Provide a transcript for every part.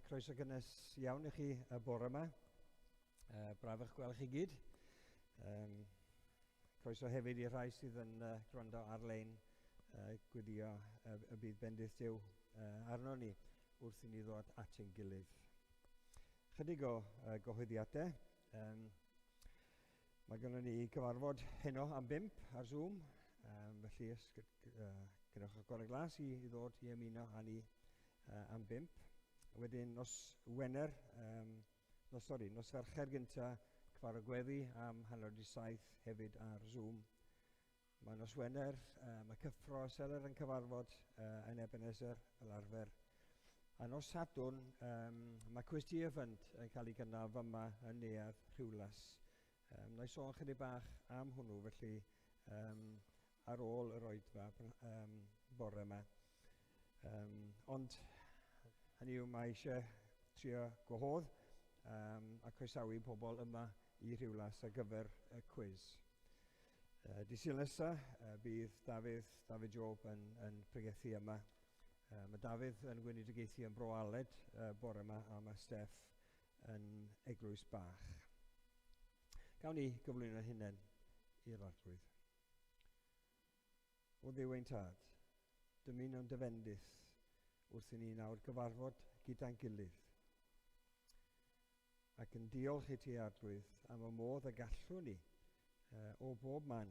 Croeso gynnes iawn i chi y bore yma. Braf eich gweld chi gyd. Croeso hefyd i'r rhai sydd yn gwrando ar-lein gwyddio y bydd bendith Duw arno ni wrth i ni ddod at ein gilydd. Chydig o gyhoeddiadau. Mae gynnon ni gyfarfod heno am 5 ar Zoom. Felly gynnwch agor y glas i ddod i ymuno â ni am 5. Wedyn nos Fercher gynta cyfarfod gweddi am 6:30 hefyd ar Zoom. Mae nos Wener, mae cyffro Seler yn cyfarfod yn Ebenezer fel arfer. A nos Sadwrn, mae cwis di-event yn cael ei gynnal fyma yn neuadd Rhiwlas. Na i sôn chydig bach am hwnnw, felly ar ôl yr oedfa bore yma. Ond hynny yw, mae eisiau trio gwahodd a croesawu pobl yma i Rhiwlas ar gyfer y cwis. Dydd Sul nesaf bydd Dafydd Job yn pregethu yma. Mae Dafydd yn gweinidogeithi yn Bro Aled bore yma, a mae Steff yn Eglwys Bach. Gawn ni gyflwyno hunain i'r arglwydd. O Dduw ein Tad, dymuno'n dyfendith wrth i ni nawr gyfarfod gyda'n gilydd. Ac yn diolch i ti, Arglwydd, am y modd y gallwn ni o bob man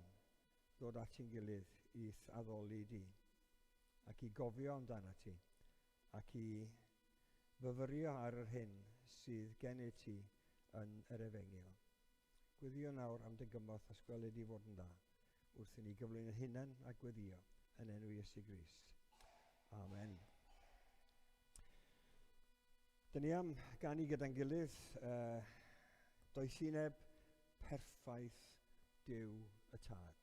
ddod at ein gilydd i'th addoli di, ac i gofio amdana ti, ac i fyfyrio ar yr hyn sydd gen i ti yn yr efengyl. Gweddio nawr am dy gymorth a sgweled i fod yn dda, wrth i ni gyflwyno hunain a gweddio yn enw Iesu Grist. Amen. Dyn ni am ganu gyda'n gilydd doethineb perffaith Duw y Tad.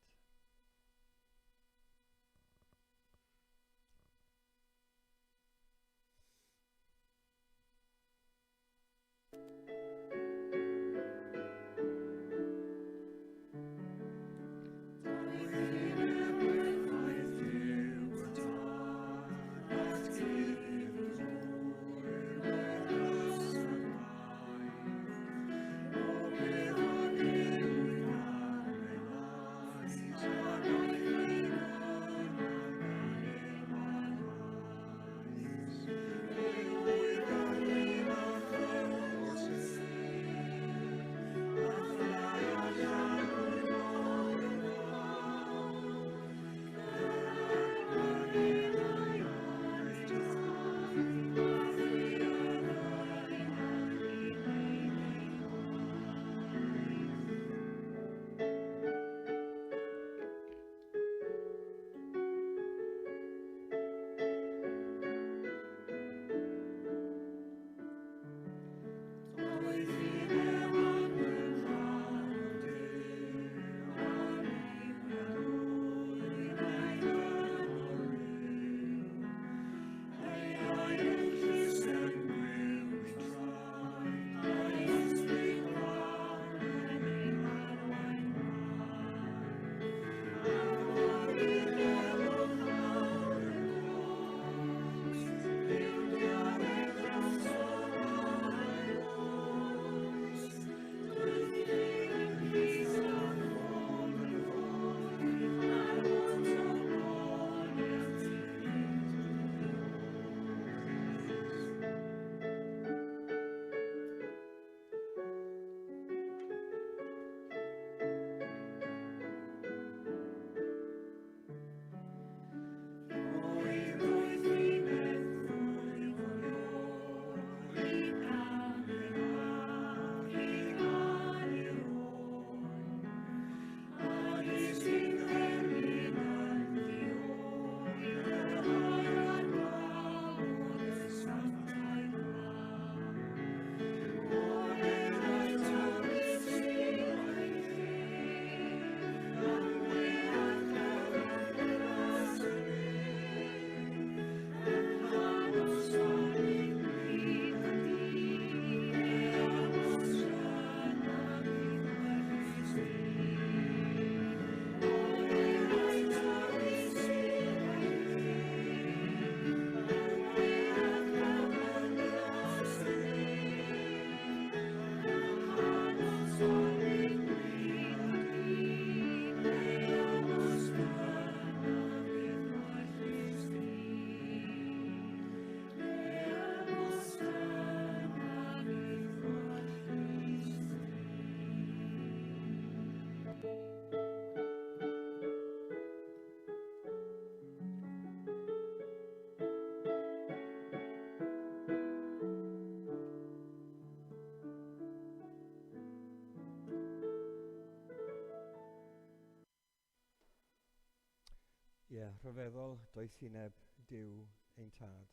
rhyfeddol doethineb Duw ein tad.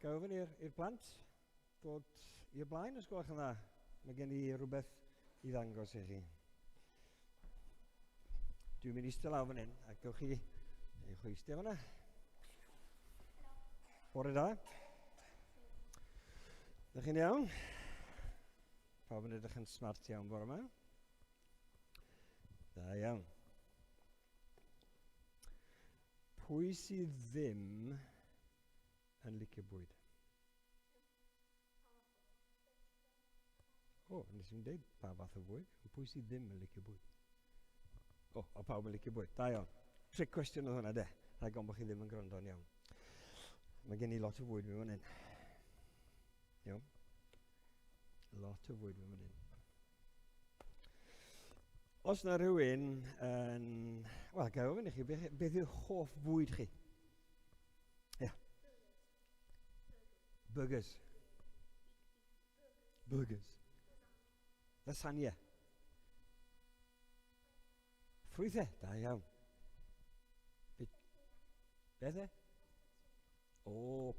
Gawyn i'r plant dod i'r blaen os gwelwch yn dda. Mae gen i rhywbeth i ddangos i chi. Dwi'n mynd i eistedd lawr fan hyn, a gewch chi eich eistedd fan'na. Bore da. Ydych chi'n iawn? Pawb yn edrych yn smart iawn bore yma. Da iawn. Pwy sydd ddim yn licio bwyd? Nes i'n dweud pa fath o bwyd. Pwy sydd ddim yn licio bwyd? Pawb yn licio bwyd. Da iawn. Trick cwestiwn oedd hwnna, de. Rhaid ond bod chi ddim yn gwrando'n iawn. Mae gen i lot o fwyd mewn hyn. Iawn. Lot o fwyd mewn hyn. Os na rhywun yn... Wel, gael ofyn i chi, beth yw'ch hoff fwyd chi? Ia. Burgers. Burgers. Lasagna. Ffrwythau. Da iawn. Beth e?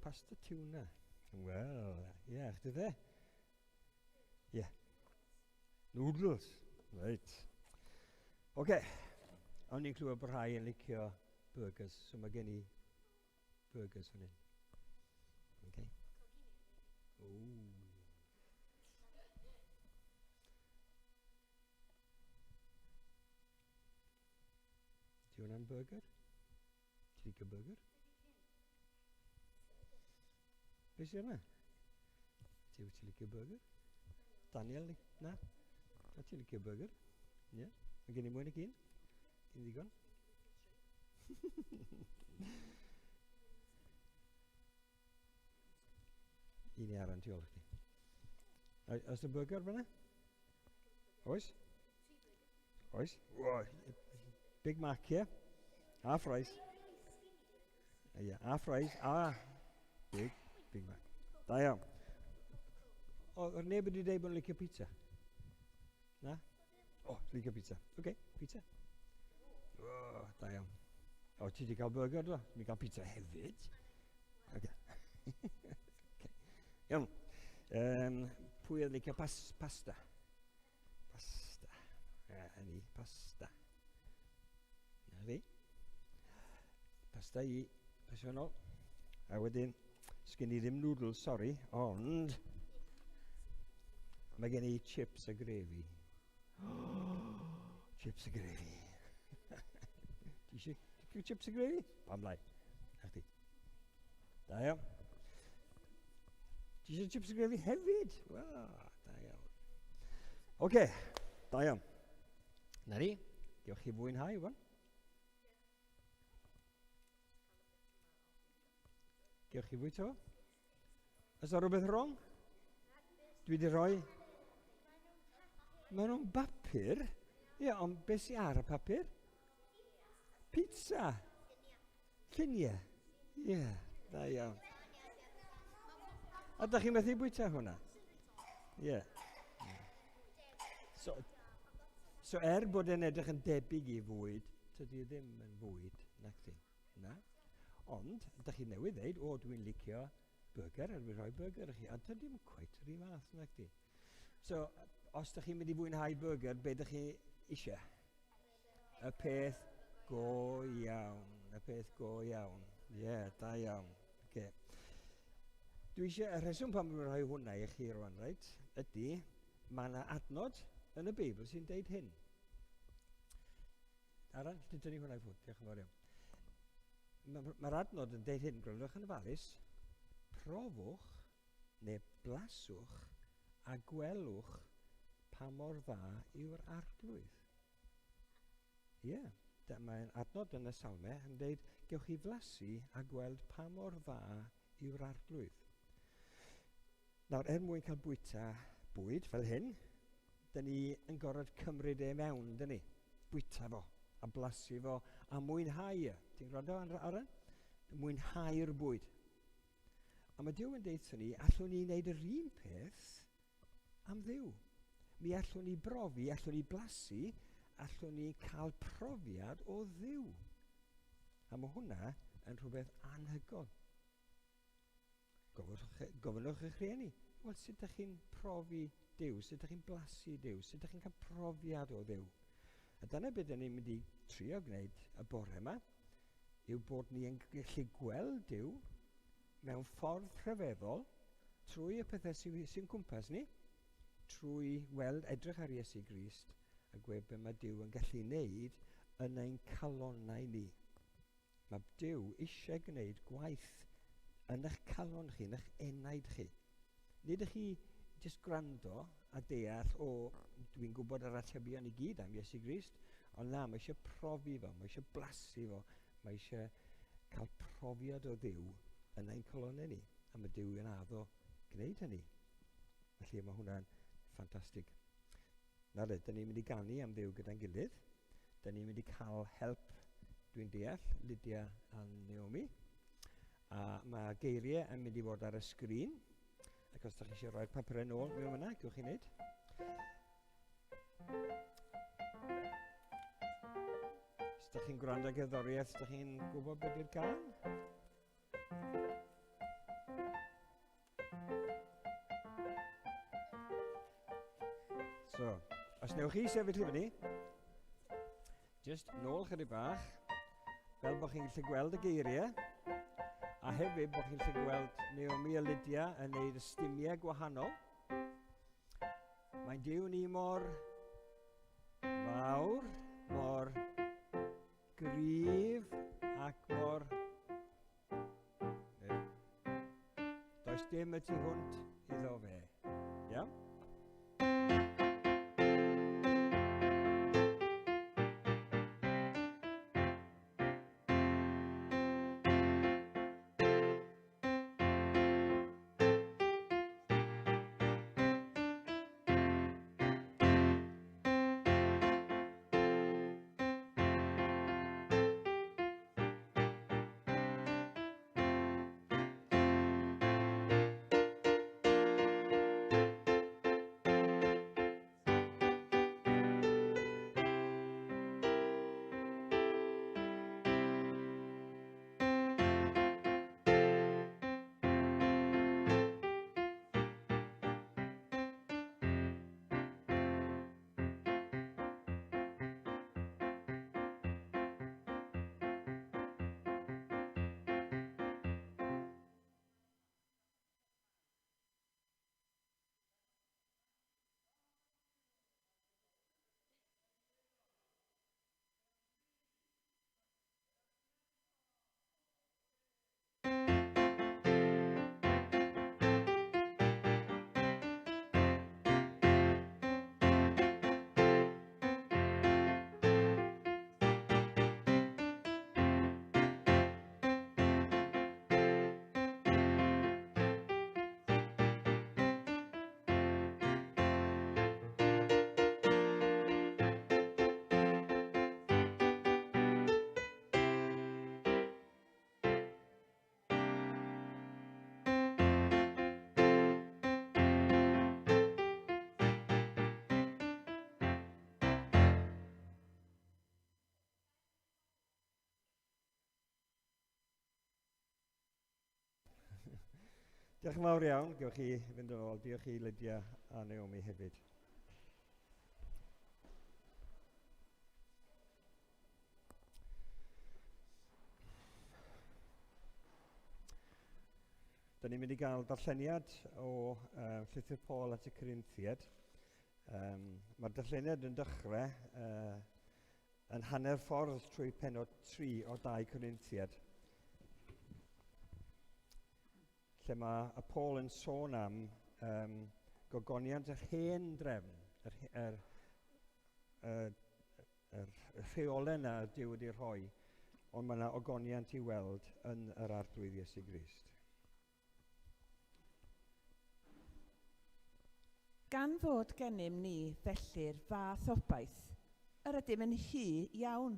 Pasta tuna. Wel, ie, chdi dde? Ie. Noodles. Right. Oce. O'n i'n clywed bod rhai yn licio burgers, so mae gen i burgers fan hyn. Oce. Ti hwnna'n burger? Ti licio burger? Be sy'n yma? Ti licio burger? Daniel, na? Ti licio burger? Ie. Mae gen i mwy nag un? Ti'n ddigon? Un i aran tu ôl chdi. Oes y burger fyna? Oes? Oes? Big Mac, ie? A fries. Ie, a fries. Big Mac. Da iawn. O'r neb wedi dweud bod yn licio pizza? Na? Licio pizza. Oce, pizza. Da iawn. Ti wedi cael burger, do? Ti wedi cael pizza hefyd? Oce. Iawn. Pwy oedd licio pasta? Pasta. Ni, pasta. Na fi. Pasta i passionol. A wedyn, sgyn i ddim noodles, sori, ond mae gen i chips a gravy. Chips a gravy. Ti eisiau chips a gravy? Pam lai. Na chdi. Da iawn. Ti eisiau chips a gravy hefyd? Da iawn. Oce, da iawn. Na ni, gewch chi fwynhau, wan? Gewch chi fwyta fo? Is there rhywbeth wrong? Dwi wedi rhoi... Mae nhw'n bapur? Ie, ond beth sy'n ar y papur? Pizza. Lluniau. Ie, da iawn. A da chi methu bwyta hwnna? Ie. So bod e'n edrych yn debyg i fwyd, tydi ddim yn fwyd, nac di? Na? Ond, da chi newydd dweud, dwi'n licio burger, a dwi'n rhoi burger i chi, a dydy'n cweit yr un fath, nac di? So, os da chi'n mynd i fwynhau burger, be da chi eisiau? Y peth go iawn. Y peth go iawn. Ie, da iawn. Okay. Dwi eisiau, y rheswm pan dwi'n rhoi hwnna i chi rwan, reit, ydy, mae yna adnod yn y Beibl sy'n deud hyn. Aran, ti'n tynnu hwnna i ffwrdd, diolch yn fawr iawn. Mae'r adnod yn deud hyn, gwrandwch yn ofalus, profwch neu blaswch a gwelwch pa mor dda yw'r arglwydd. Ie, mae'n adnod yn y salmau yn dweud, gewch chi flasu a gweld pa mor dda yw'r arglwydd. Nawr, mwyn cael bwyd fel hyn, dyn ni yn gorfod cymryd e mewn, dyn ni. Bwyta fo, a blasu fo, a mwynhau e. Ti'n gwrando ar y? Mwynhau'r bwyd. A mae Duw yn deud ni, allwn ni wneud yr un peth am Dduw. Mi allwn ni brofi, allwn ni blasu, allwn ni cael profiad o Dduw. A mae hwnna yn rhywbeth anhygoel. Gofynwch eich rhieni, wel sut ydych chi'n profi Duw, sut ydych chi'n blasu Duw, sut ydych chi'n cael profiad o Dduw. A dyna beth dyn ni'n mynd i trio gwneud y bore yma, yw bod ni'n gallu gweld Duw mewn ffordd rhyfeddol trwy y pethau sy'n cwmpas ni, trwy weld edrych ar Iesu Grist a gweud beth mae Duw yn gallu wneud yn ein calonnau ni. Mae Duw eisiau gwneud gwaith yn eich calon chi, yn eich enaid chi. Nid ych chi jyst gwrando a deall, dwi'n gwybod yr atebion i gyd am Iesu Grist, ond na, mae eisiau profi fo, mae eisiau blasu fo, mae eisiau cael profiad o Dduw yn ein calonau ni, a mae Duw yn addo gwneud hynny. Felly mae hwnna'n ffantastig. Nawr, dyn ni'n mynd i ganu am Dduw gyda'n gilydd. Dyn ni'n mynd i cael help, dwi'n deall, Lydia a Naomi. A mae geiriau yn mynd i fod ar y sgrin. Ac os ydych chi eisiau rhoi'r papurau nôl mewn yna, gewch chi wneud. Os ydych chi'n gwrando gerddoriaeth, ydych chi'n gwybod beth yw'r gan? So, os newch chi sefyll i fyny, jyst nôl chydig bach, fel bod chi'n gallu gweld y geiriau, a hefyd bod chi'n gallu gweld Naomi a Lydia yn gwneud ystumiau gwahanol. Mae'n Duw ni mor fawr, mor gryf ac mor... Does dim y tu hwnt iddo fe. Iawn? Diolch yn fawr iawn, gewch chi fynd yn ôl. Diolch i Lydia a Naomi hefyd. Da ni'n mynd i gael darlleniad o llythyr Paul at y Corinthiad. Mae'r darlleniad yn dechrau yn hanner ffordd trwy pennod 3 o 2 Corinthiad. Lle mae Paul yn sôn am gogoniant yr hen drefn, yr rheolau yna Duw wedi rhoi, ond mae yna ogoniant i weld yn yr arglwydd Iesu Grist. Gan fod gennym ni felly'r fath obaith, yr ydym yn hy iawn,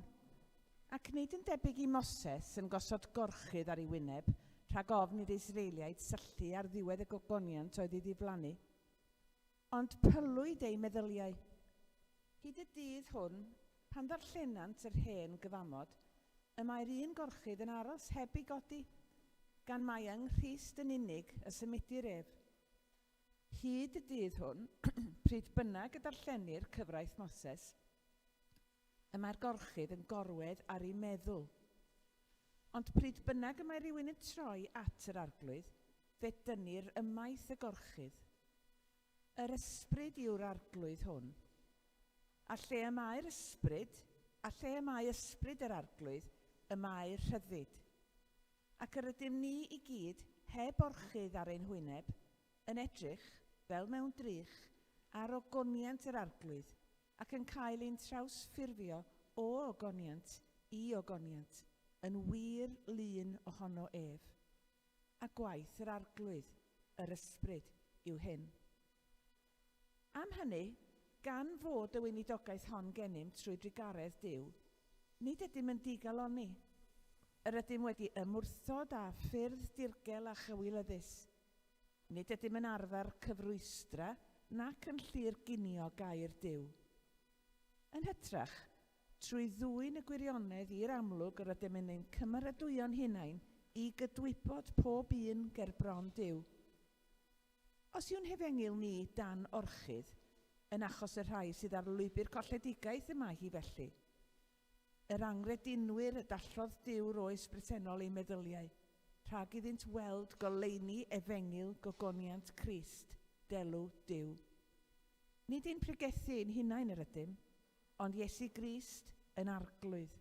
ac nid yn debyg i Moses yn gosod gorchydd ar ei wyneb, rhag ofn i'r Israeliaid syllu ar ddiwedd y gogoniant oedd ei ddiflannu. Ond pylwyd ei meddyliau. Hyd y dydd hwn, pan ddarllenant yr hen gyfamod, y mae'r un gorchydd yn aros heb ei godi, gan mae yng Nghrist yn unig y symudir ef. Hyd y dydd hwn, pryd bynnag y darllenir cyfraith Moses, y mae'r gorchydd yn gorwedd ar ei meddwl. Ond pryd bynnag y mae rhywun yn troi at yr arglwydd, fe dynir ymaith y gorchydd. Yr ysbryd yw'r arglwydd hwn. A lle y mae'r ysbryd, a lle y mae ysbryd yr arglwydd, y mae'r rhyddid. Ac yr ydym ni i gyd, heb orchydd ar ein hwyneb, yn edrych, fel mewn drych, ar ogoniant yr arglwydd, ac yn cael ein trawsffurfio o ogoniant i ogoniant, yn wir lun ohono ef. A gwaith yr arglwydd, yr ysbryd, yw hyn. Am hynny, gan fod y weinidogaeth hon gennym trwy drigaredd Duw, nid ydym yn digaloni. Yr ydym wedi ymwrthod â ffyrdd dirgel a chywilyddus. Nid ydym yn arfer cyfrwystra nac yn llir ginio gair Duw. Yn hytrach, trwy ddwyn y gwirionedd i'r amlwg yr ydym yn ein cymeradwyo'n hunain i gydwybod pob un ger bron Duw. Os yw'n hefengil ni dan orchydd, yn achos y rhai sydd ar lwybr colledigaeth yma hi felly, yr angredinwyr y dallodd Duw'r oes bresennol ei meddyliau, rhag iddynt weld goleuni efengil gogoniant Crist, delw Duw. Nid ein pregethu ein hunain yr ydym, ond Iesu Grist yn arglwydd,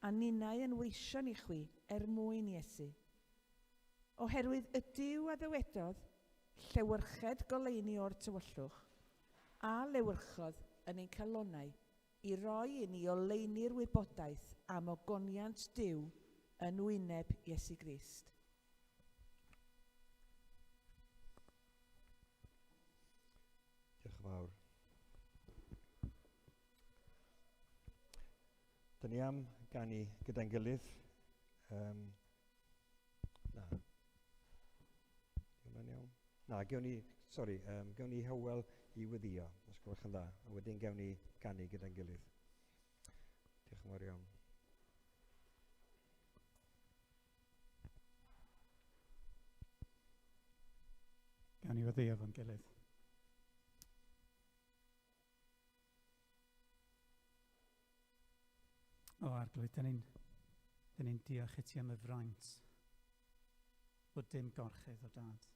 a ninnau yn weision i chwi mwyn Iesu. Oherwydd y Duw a ddywedodd, llewyrched goleuni o'r tywyllwch, a lewyrchodd yn ein calonau, i roi i ni oleuni'r wybodaeth am ogoniant Duw yn wyneb Iesu Grist. Diolch yn fawr. Dyn ni am ganu gyda'n gilydd. Gewn ni hywel i weddio, os gwelwch yn dda, a wedyn gewn ni ganu gyda'n gilydd. Diolch yn fawr iawn. Gawn ni weddio fo'n gilydd. O arglwydd, dyn ni'n diolch i ti am y fraint bod dim gorchydd o dad.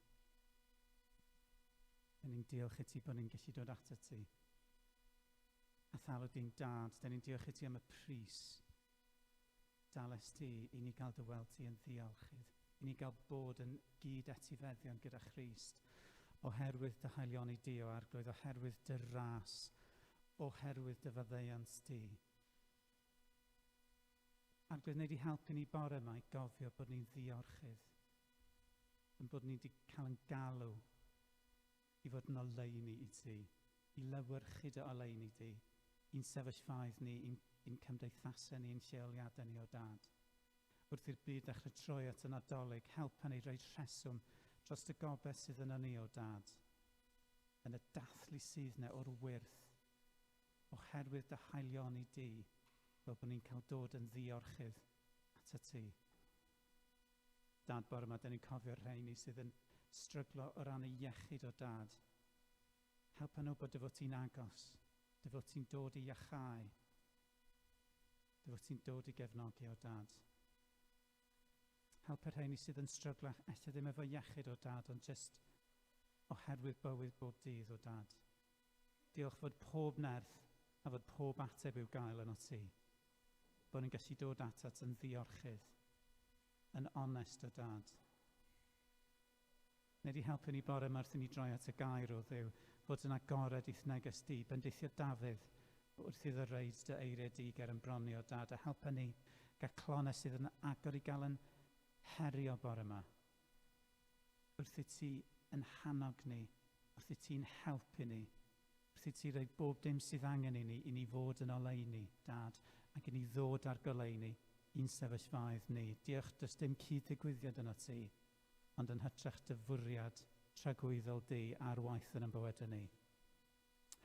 Dyn ni'n diolch i ti bod ni'n gallu dod ato ti. A thalw di'n dad, dyn ni'n diolch i ti am y pris dales ti i ni gael dy weld ti yn ddiolchydd. I ni gael bod yn gyd etifeddion gyda Christ, oherwydd dy haelioni di o arglwydd, oherwydd dy ras, oherwydd dy faddeuant di. Arglwydd, wnei di helpu ni bore yma i gofio bod ni'n ddiolchydd, yn bod ni wedi cael yn galw i fod yn oleuni i ti, i lewyrchu dy oleuni di, i'n sefyllfaoedd ni, i'n cymdeithasau ni, i'n lleoliadau ni o dad. Wrth i'r byd ddechrau troi at y Nadolig, helpa ni roed rheswm dros y gobeith sydd yn ni o dad, yn y dathlu sydd yna o'r wyrth, oherwydd dy haelioni di, fel bod ni'n cael dod yn ddiorchydd at y ti. Dad, bore yma, dyn ni'n cofio rheini sydd yn stryglo o ran y iechyd o dad. Helpa nhw bod dy fod ti'n agos, dy fod ti'n dod i iachau, dy fod ti'n dod i gefnogi o dad. Helpa rheini sydd yn stryglo eto ddim efo iechyd o dad, ond jyst oherwydd bywyd bob dydd o dad. Diolch fod pob nerth a fod pob ateb i'w gael yn o ti. Bod ni'n gallu dod atat yn ddiorchydd, yn onest o dad. Neu di helpu ni bore yma wrth i ni droi at y gair o Dduw, fod yn agored i'th neges di, bendithio Dafydd, wrth iddo reid dy eiriau di ger yn broni o dad, a helpa ni gael clonau sydd yn agor i gael yn herio bore yma. Wrth i ti yn hannog ni, wrth i ti'n helpu ni, wrth i ti roi bob dim sydd angen i ni fod yn oleuni, dad, ac i ni ddod ar goleuni i'n sefyllfaoedd ni. Diolch, does dim cyd-ddigwyddiad yno ti, ond yn hytrach dy fwriad tragwyddol di a'r waith yn bywydau ni.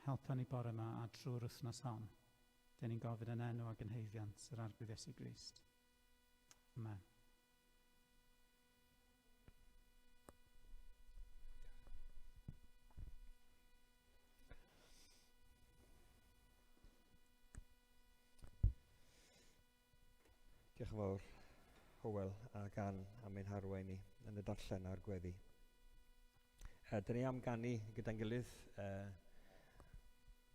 Helpa ni bore yma a drwy'r wythnos hon. Dyn ni'n gofyn yn enw ac yn heiddiant yr arglwydd Iesu Grist. Amen. Diolch yn fawr, Hywel, a gan am ein harwain ni yn y darllen a'r gweddi. Dyn ni am ganu gyda'n gilydd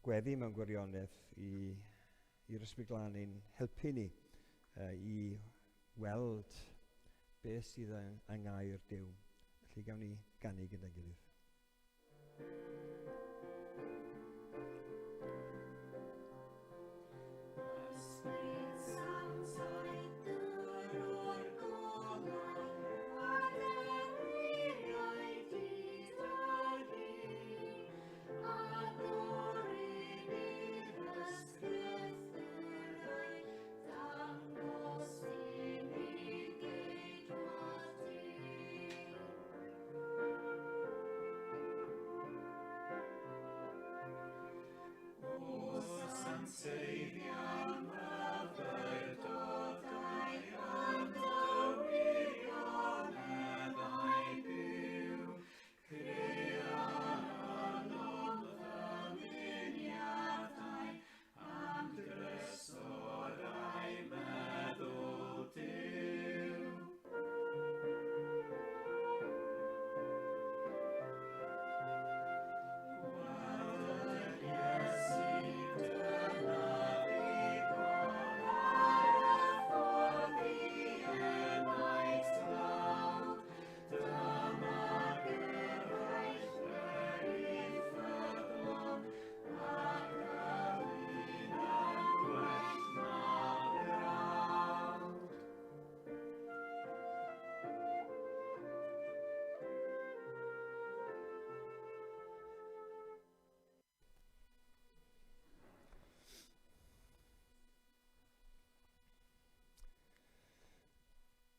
gweddi mewn gwirionedd i'r ysbryd glân ein helpu ni i weld beth sydd yng ngair Duw. Felly gawn ni ganu gyda'n gilydd.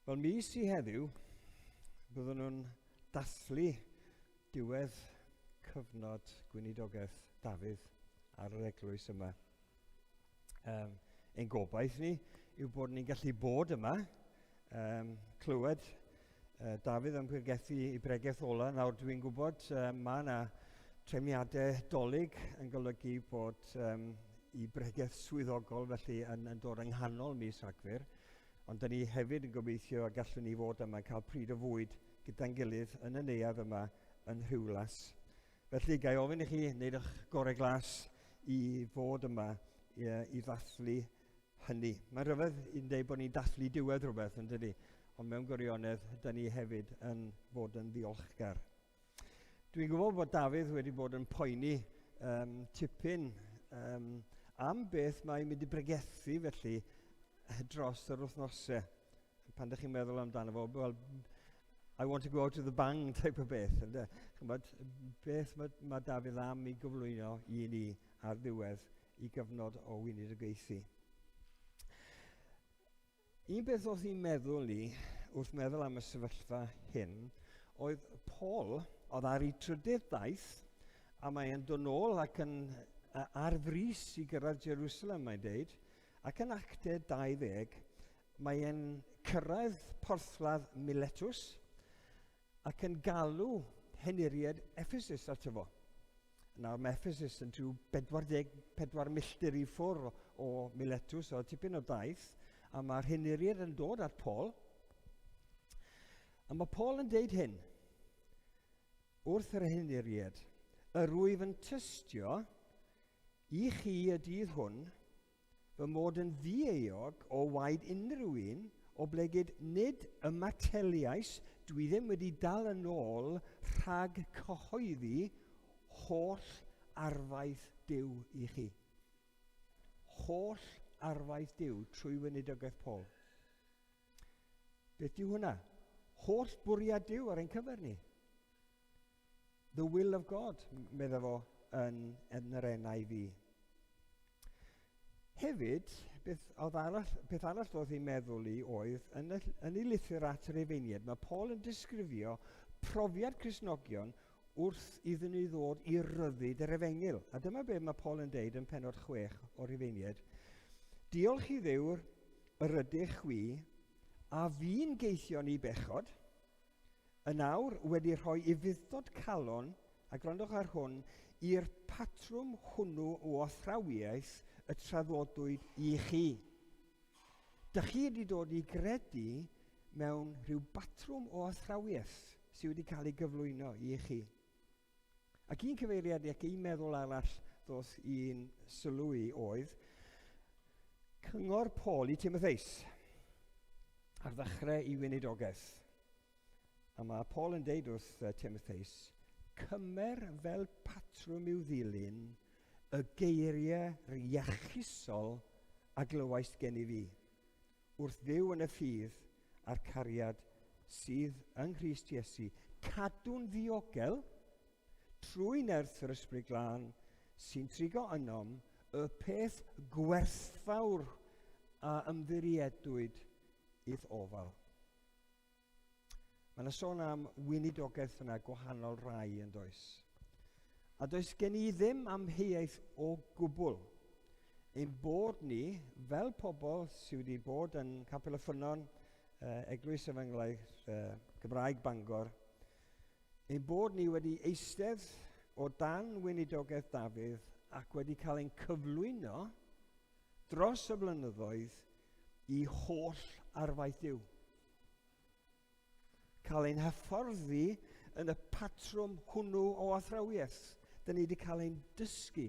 Wel, mis i heddiw, byddwn nhw'n dathlu diwedd cyfnod gweinidogaeth Dafydd ar yr eglwys yma. Ein gobaith ni yw bod ni'n gallu bod yma, clywed Dafydd yn pwyrgethu i bregaeth ola. Nawr dwi'n gwybod mae yna trefniadau dolyg yn golygu bod i bregaeth swyddogol felly yn dod yng nghanol mis Rhagfyr. Ond da ni hefyd yn gobeithio a gallwn ni fod yma cael pryd o fwyd gyda'n gilydd yn y neuadd yma yn Rhiwlas. Felly gai ofyn i chi wneud eich gorau glas i fod yma i ddathlu hynny. Mae'n rhyfedd i'n dweud bod ni'n dathlu diwedd rhywbeth yn dydi, ond mewn gwirionedd da ni hefyd yn fod yn ddiolchgar. Dwi'n gwybod bod Dafydd wedi bod yn poeni tipyn am beth mae'n mynd i bregethu felly dros yr wythnosau. Pan ydych chi'n meddwl amdano fo, well, I want to go out to the bang type o beth. Beth mae Dafydd am i gyflwyno i ni ar ddiwedd i gyfnod o weinidogaethu. Un beth oedd hi'n meddwl ni, wrth meddwl am y sefyllfa hyn, oedd Paul, oedd ar ei trydydd daith, a mae'n dod nôl ac yn ar frys i gyrraedd Jerusalem, mae'n deud, ac yn Actau 20, mae'n cyrraedd porthladd Miletus ac yn galw henuried Ephesus ato fo. Nawr mae Ephesus yn rhyw 44 milltir i ffwr o Miletus, o tipyn o daith, a mae'r henuried yn dod at Paul. A mae Paul yn deud hyn wrth yr henuried, y rwyf yn tystio i chi y dydd hwn fy mod yn ddieog o waed unrhyw un o blegyd nid y mateliais dwi ddim wedi dal yn ôl rhag cyhoeddi holl arfaeth Duw i chi. Holl arfaeth Duw trwy weinidogaeth Paul. Beth yw hwnna? Holl bwriad Duw ar ein cyfer ni. The will of God, meddwl fo yn yr NIV. Hefyd, beth arall oedd hi'n meddwl i oedd, yn ei lythyr at yr Efeinied, mae Paul yn disgrifio profiad Cristnogion wrth iddyn nhw ddod i ryddid yr Efengil. A dyma beth mae Paul yn deud yn pennod 6 o'r Efeinied. Diolch i Dduw'r yr ydych wi A fi'n geithio ni bechod, yn awr wedi rhoi i fuddod calon, a gwrandwch ar hwn, i'r patrwm hwnnw o athrawiaeth y traddodwyd i chi. Dych chi wedi dod i gredu mewn rhyw batrwm o athrawiaeth sydd wedi cael ei gyflwyno i chi. Ac un cyfeiriad ac un meddwl arall ddoth i'n sylw i oedd cyngor Paul i Timotheus ar ddechrau i weinidogaeth. A mae Paul yn deud wrth Timotheus, cymer fel patrwm i'w ddilyn y geiriau iachusol a glywais gen i fi, wrth fyw yn y ffydd a'r cariad sydd yng Nghrist Iesu, cadw'n ddiogel trwy nerth yr Ysbryd Glân sy'n trigo ynom y peth gwerthfawr a ymddiriedwyd idd ofal. Mae yna sôn am weinidogaeth yna gwahanol rai yn does. A does gen i ddim amheuaeth o gwbl ein bod ni, fel pobl sydd wedi bod yn Capel y Ffynon, Eglwys Efengylaeth Gymraeg Bangor, ein bod ni wedi eistedd o dan weinidogaeth Dafydd ac wedi cael ein cyflwyno dros y blynyddoedd i holl arfaeth Duw. Cael ein hyfforddi yn y patrwm hwnnw o athrawiaeth. Dyn ni wedi cael ein dysgu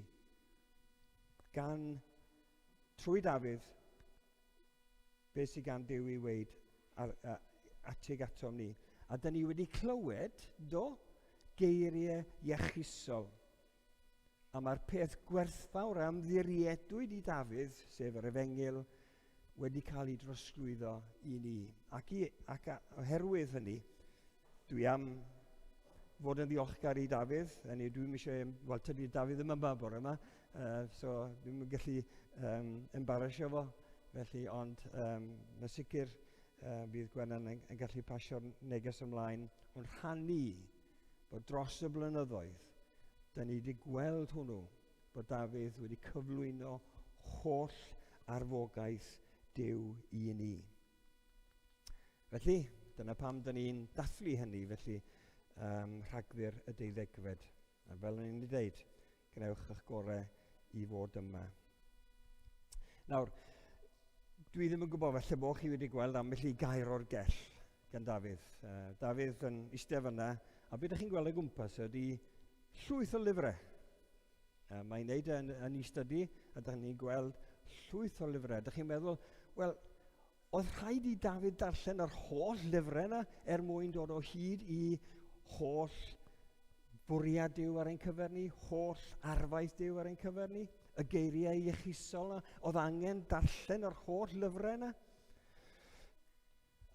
trwy Dafydd beth sydd gan Duw i weid atig atom ni. A dyn ni wedi clywed geiriau iachusol. A mae'r peth gwerthfawr am ddiriedwyd i Dafydd, sef yr Efengyl, wedi cael ei drosglwyddo i ni. Ac oherwydd hynny, dwi am fod yn ddiolchgar i Dafydd, dwi'n eisiau, wel, tydi Dafydd ddim yma bore yma, so dwi'n gallu embarrasio fo, felly, ond yn sicr bydd Gwenan yn gallu pasio'r neges ymlaen, ond rhannu bod dros y blynyddoedd, da ni wedi gweld hwnnw, bod Dafydd wedi cyflwyno holl arfogaeth Duw i ni. Felly, dyna pam da ni'n dathlu hynny, felly Rhagfyr y 12. A fel ni'n ei dweud, gwnewch eich gorau i fod yma. Nawr, dwi ddim yn gwybod felly bod chi wedi gweld ambell i gair o'r gell gan Dafydd. Dafydd yn eistedd fyna, a beth ydych chi'n gweld o gwmpas ydy llwyth o lyfrau. Mae'n neud yn ei stydi, a ydych chi'n gweld llwyth o lyfrau. Ydych chi'n meddwl, wel, oedd rhaid i Dafydd darllen yr holl lyfrau yna mwyn dod o hyd i holl bwriad Duw ar ein cyfer ni, holl arfaeth Duw ar ein cyfer ni, y geiriau iachusol yna, oedd angen darllen yr holl lyfrau yna?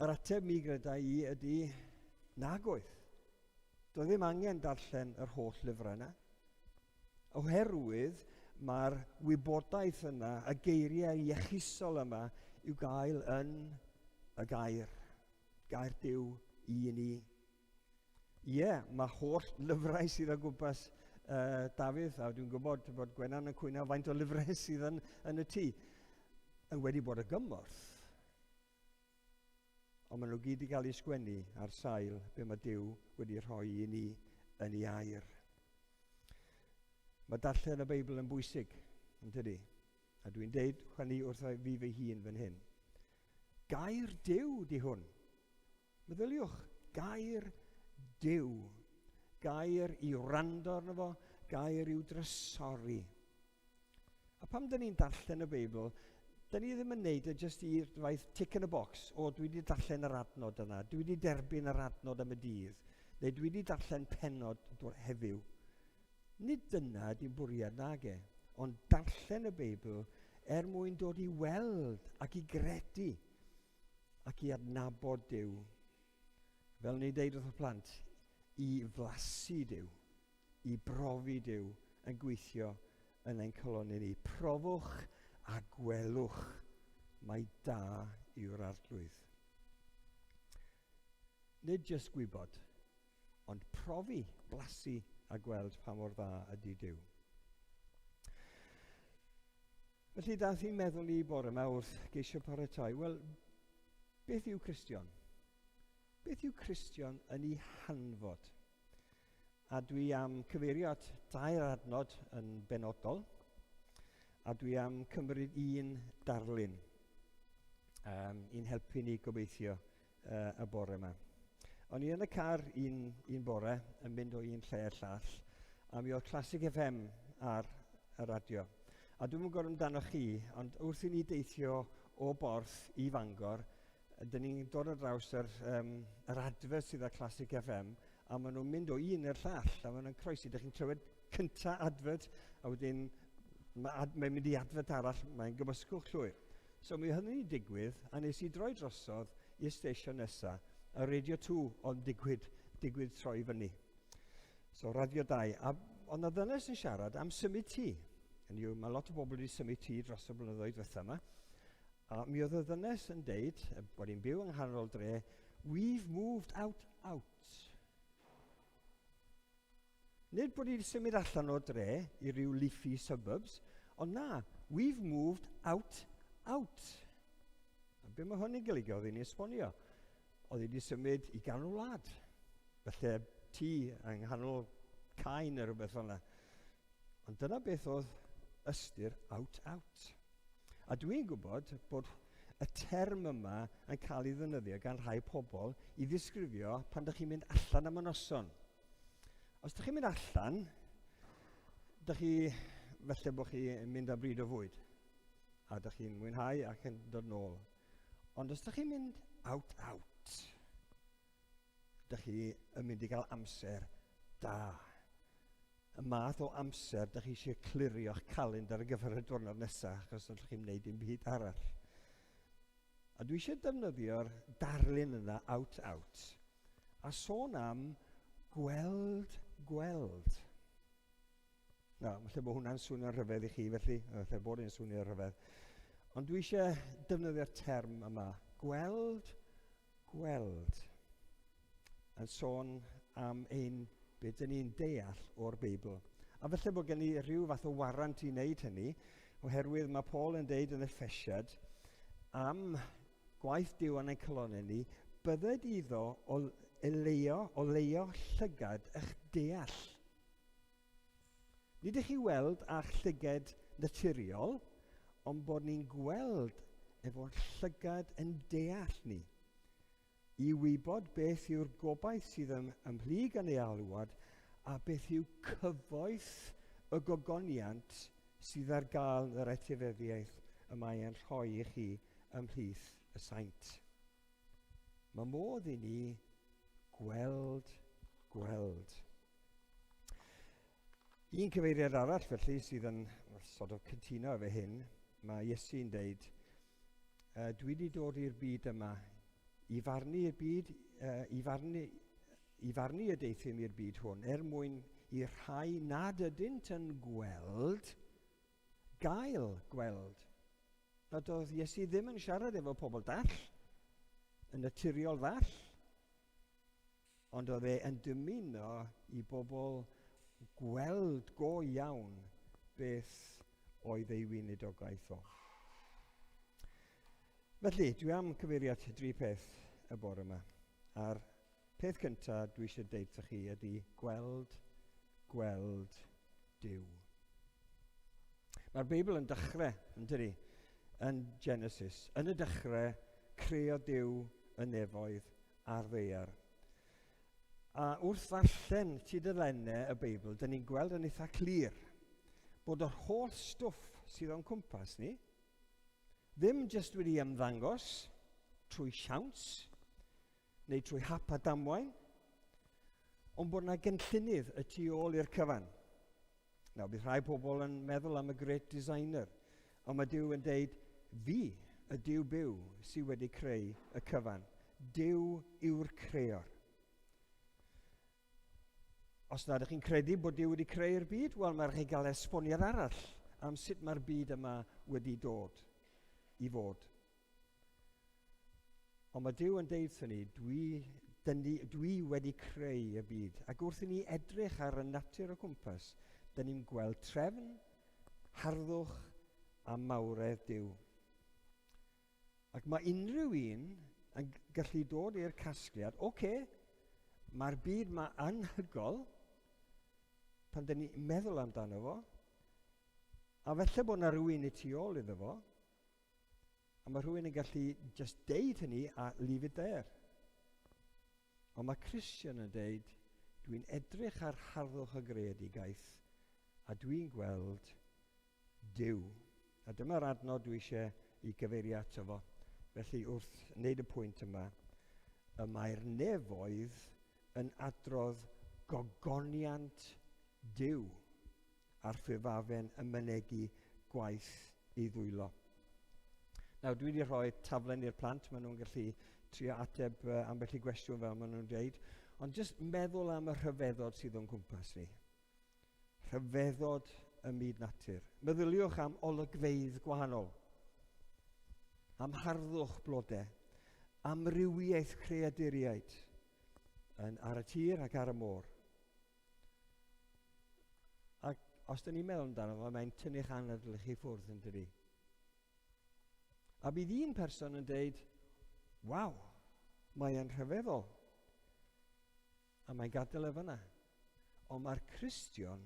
Yr ateb mi gyda i ydy nag oedd. Doedd ddim angen darllen yr holl lyfrau yna. Oherwydd mae'r wybodaeth yna, y geiriau iachusol yma, i'w gael yn y gair Duw i ni. Mae holl lyfrau sydd o gwmpas Dafydd, a dwi'n gwybod bod Gwenan yn cwyno faint o lyfrau sydd yn y tŷ, yn wedi bod y gymorth. Ond maen nhw gyd i gael ei sgwennu ar sail be mae Duw wedi rhoi i ni yn ei air. Mae darllen y Beibl yn bwysig, yn tydi? A dwi'n deud hynny wrth fi fy hun fan hyn. Gair Duw di hwn. Meddyliwch, gair Duw. Gair i wrando arno fo, gair i'w drysori. A pam dyn ni'n darllen y Beibl, dyn ni ddim yn neud jyst i'r faith tick in a box, dwi wedi darllen yr adnod yna, dwi wedi derbyn yr adnod am y dydd, neu dwi wedi darllen pennod heddiw. Nid dyna di'n bwriad nag ond darllen y Beibl mwyn dod i weld ac i gredu ac i adnabod Duw. Fel ni'n deud wrth y plant, i flasu Duw, i brofi Duw yn gweithio yn ein coloni ni. Profwch a gwelwch, mae da yw'r arglwydd. Nid jyst gwybod, ond profi, blasu a gweld pa mor dda ydy Duw. Felly daeth i'n meddwl i bore yma wrth geisio paratoi, wel, beth yw Cristion? Beth yw Cristion yn ei hanfod? A dwi am cyfeirio at 2 adnod yn benodol, a dwi am cymryd un darlun i'n helpu ni gobeithio y bore yma. O'n i yn y car un bore yn mynd o un lle i'r llall, a mi oedd Classic FM ar y radio. A dwi'n yn gwybod amdano chi, ond wrth i ni deithio o Borth i Fangor, dyn ni'n dod ar draws yr adfer sydd â Classic FM, a maen nhw'n mynd o un i'r llall, a maen nhw'n croesi. Dych chi'n clywed cynta adfod, a wedyn mae'n mynd i adfod arall, mae'n gymysgwch llwyr. So mi hynny'n digwydd, a nes i droi drosodd i'r station nesaf, a Radio 2 o'n digwydd troi fyny. So Radio 2, a ond y ddynes yn siarad am symud tŷ. Mae lot o bobl wedi symud tŷ dros y blynyddoedd ddiwetha yma. A mi oedd y ddynes yn deud, bod hi'n byw yng nghanol dre, we've moved out. Nid bod hi'n symud allan o dre i ryw leafy suburbs, ond na, we've moved out. A be mae hwn yn golygu oedd hi'n esbonio? Oedd hi wedi symud i ganol wlad. Felly tŷ yng nghanol cain neu rhywbeth fel yna. Ond dyna beth oedd ystyr out. A dwi'n gwybod bod y term yma yn cael ei ddefnyddio gan rhai pobl i ddisgrifio pan ydych chi'n mynd allan am y noson. Os ydych chi'n mynd allan, ydych chi, felly bod chi'n mynd am bryd o fwyd, a ydych chi'n mwynhau ac yn dod nôl. Ond os ydych chi'n mynd out, ydych chi yn mynd i gael amser da. Y math o amser ydych chi eisiau clirio'ch calendar ar gyfer y diwrnod nesaf, achos ydych chi'n gwneud dim byd arall. A dwi eisiau defnyddio'r darlun yna out, a sôn am gweld. Na, falle bod hwnna'n swnio'n rhyfedd i chi, felly, falle bod e'n swnio'n rhyfedd. Ond dwi eisiau defnyddio'r term yma, gweld, yn sôn am ein be dyn ni'n deall o'r Beibl. A felly bod gen i rhyw fath o warant i wneud hynny, oherwydd mae Paul yn deud yn Effesiad am gwaith Duw yn ein colonnau ni, bydded iddo o leio llygad eich deall. Nid ych chi weld â llygad naturiol, ond bod ni'n gweld efo llygad yn deall ni. I wybod beth yw'r gobaith sydd ymhlith yn ei alwad a beth yw cyfoeth y gogoniant sydd ar gael yr etifeddiaeth y mae e'n rhoi i chi ymhlith y saint. Mae modd i ni gweld. Un cyfeiriad arall felly sydd yn sort of cytuno efo hyn, mae Iesu'n deud, dwi wedi dod i'r byd yma i farnu y byd, i farnu y deithim i'r byd hwn, mwyn i rhai nad ydynt yn gweld, gael gweld. Nad oedd Iesu ddim yn siarad efo pobl dall, yn naturiol ddall, ond oedd yn dymuno i bobl gweld go iawn beth oedd ei weinidogaeth o. Felly, dwi am cyfeirio at 3 peth y bore yma. A'r peth cyntaf dwi eisiau deud wrthych chi ydy gweld Duw. Mae'r Beibl yn dechrau, yn dydi, yn Genesis. Yn y dechrau, creu Duw y nefoedd a'r ddaear. A wrth ddarllen tudalennau y Beibl, dyn ni'n gweld yn eitha clir bod yr holl stwff sydd o'n cwmpas ni ddim jyst wedi ymddangos trwy siawns neu trwy hap a damwain, ond bod yna gynllunydd y tu ôl i'r cyfan. Nawr, bydd rhai pobl yn meddwl am y great designer, ond mae Duw yn deud, fi y Duw byw sydd wedi creu y cyfan. Duw yw'r creor. Os nad ydych chi'n credu bod Duw wedi creu'r byd, wel, mae rhaid gael esboniad arall am sut mae'r byd yma wedi dod i fod. Ond mae Duw yn deud wrthyn ni, dwi wedi creu y byd. Ac wrth i ni edrych ar y natur o gwmpas, dyn ni'n gweld trefn, harddwch a mawredd Duw. Ac mae unrhyw un yn gallu dod i'r casgliad, mae'r byd mae anhygol pan dyn ni'n meddwl amdano fo, a felly bod yna rhywun i tu ôl iddo fo, a mae rhywun yn gallu just deud hynny a leave it there. Ond mae Christian yn deud, dwi'n edrych ar harddwch y greadigaeth a dwi'n gweld Duw. A dyma'r adnod dwi eisiau i gyfeirio ato fo. Felly wrth wneud y pwynt yma, y mae'r nefoedd yn adrodd gogoniant Duw a'r ffurfafen y mynegu gwaith i ddwylo. Nawr, dwi wedi rhoi taflen i'r plant, maen nhw'n gallu trio ateb ambell i gwestiwn fel maen nhw'n dweud, ond jyst meddwl am y rhyfeddod sydd o'n cwmpas ni. Rhyfeddod y myd natur. Meddyliwch am olygfeydd gwahanol, am harddwch blodau, am rywiaeth creaduriaid ar y tir ac ar y môr. Ac os dyn ni'n meddwl amdano fo, mae'n tynnu'ch anadl chi ffwrdd yn dydi. A bydd un person yn dweud, waw, mae'n rhyfeddol. A mae'n gadael e fyna. Ond mae'r Cristion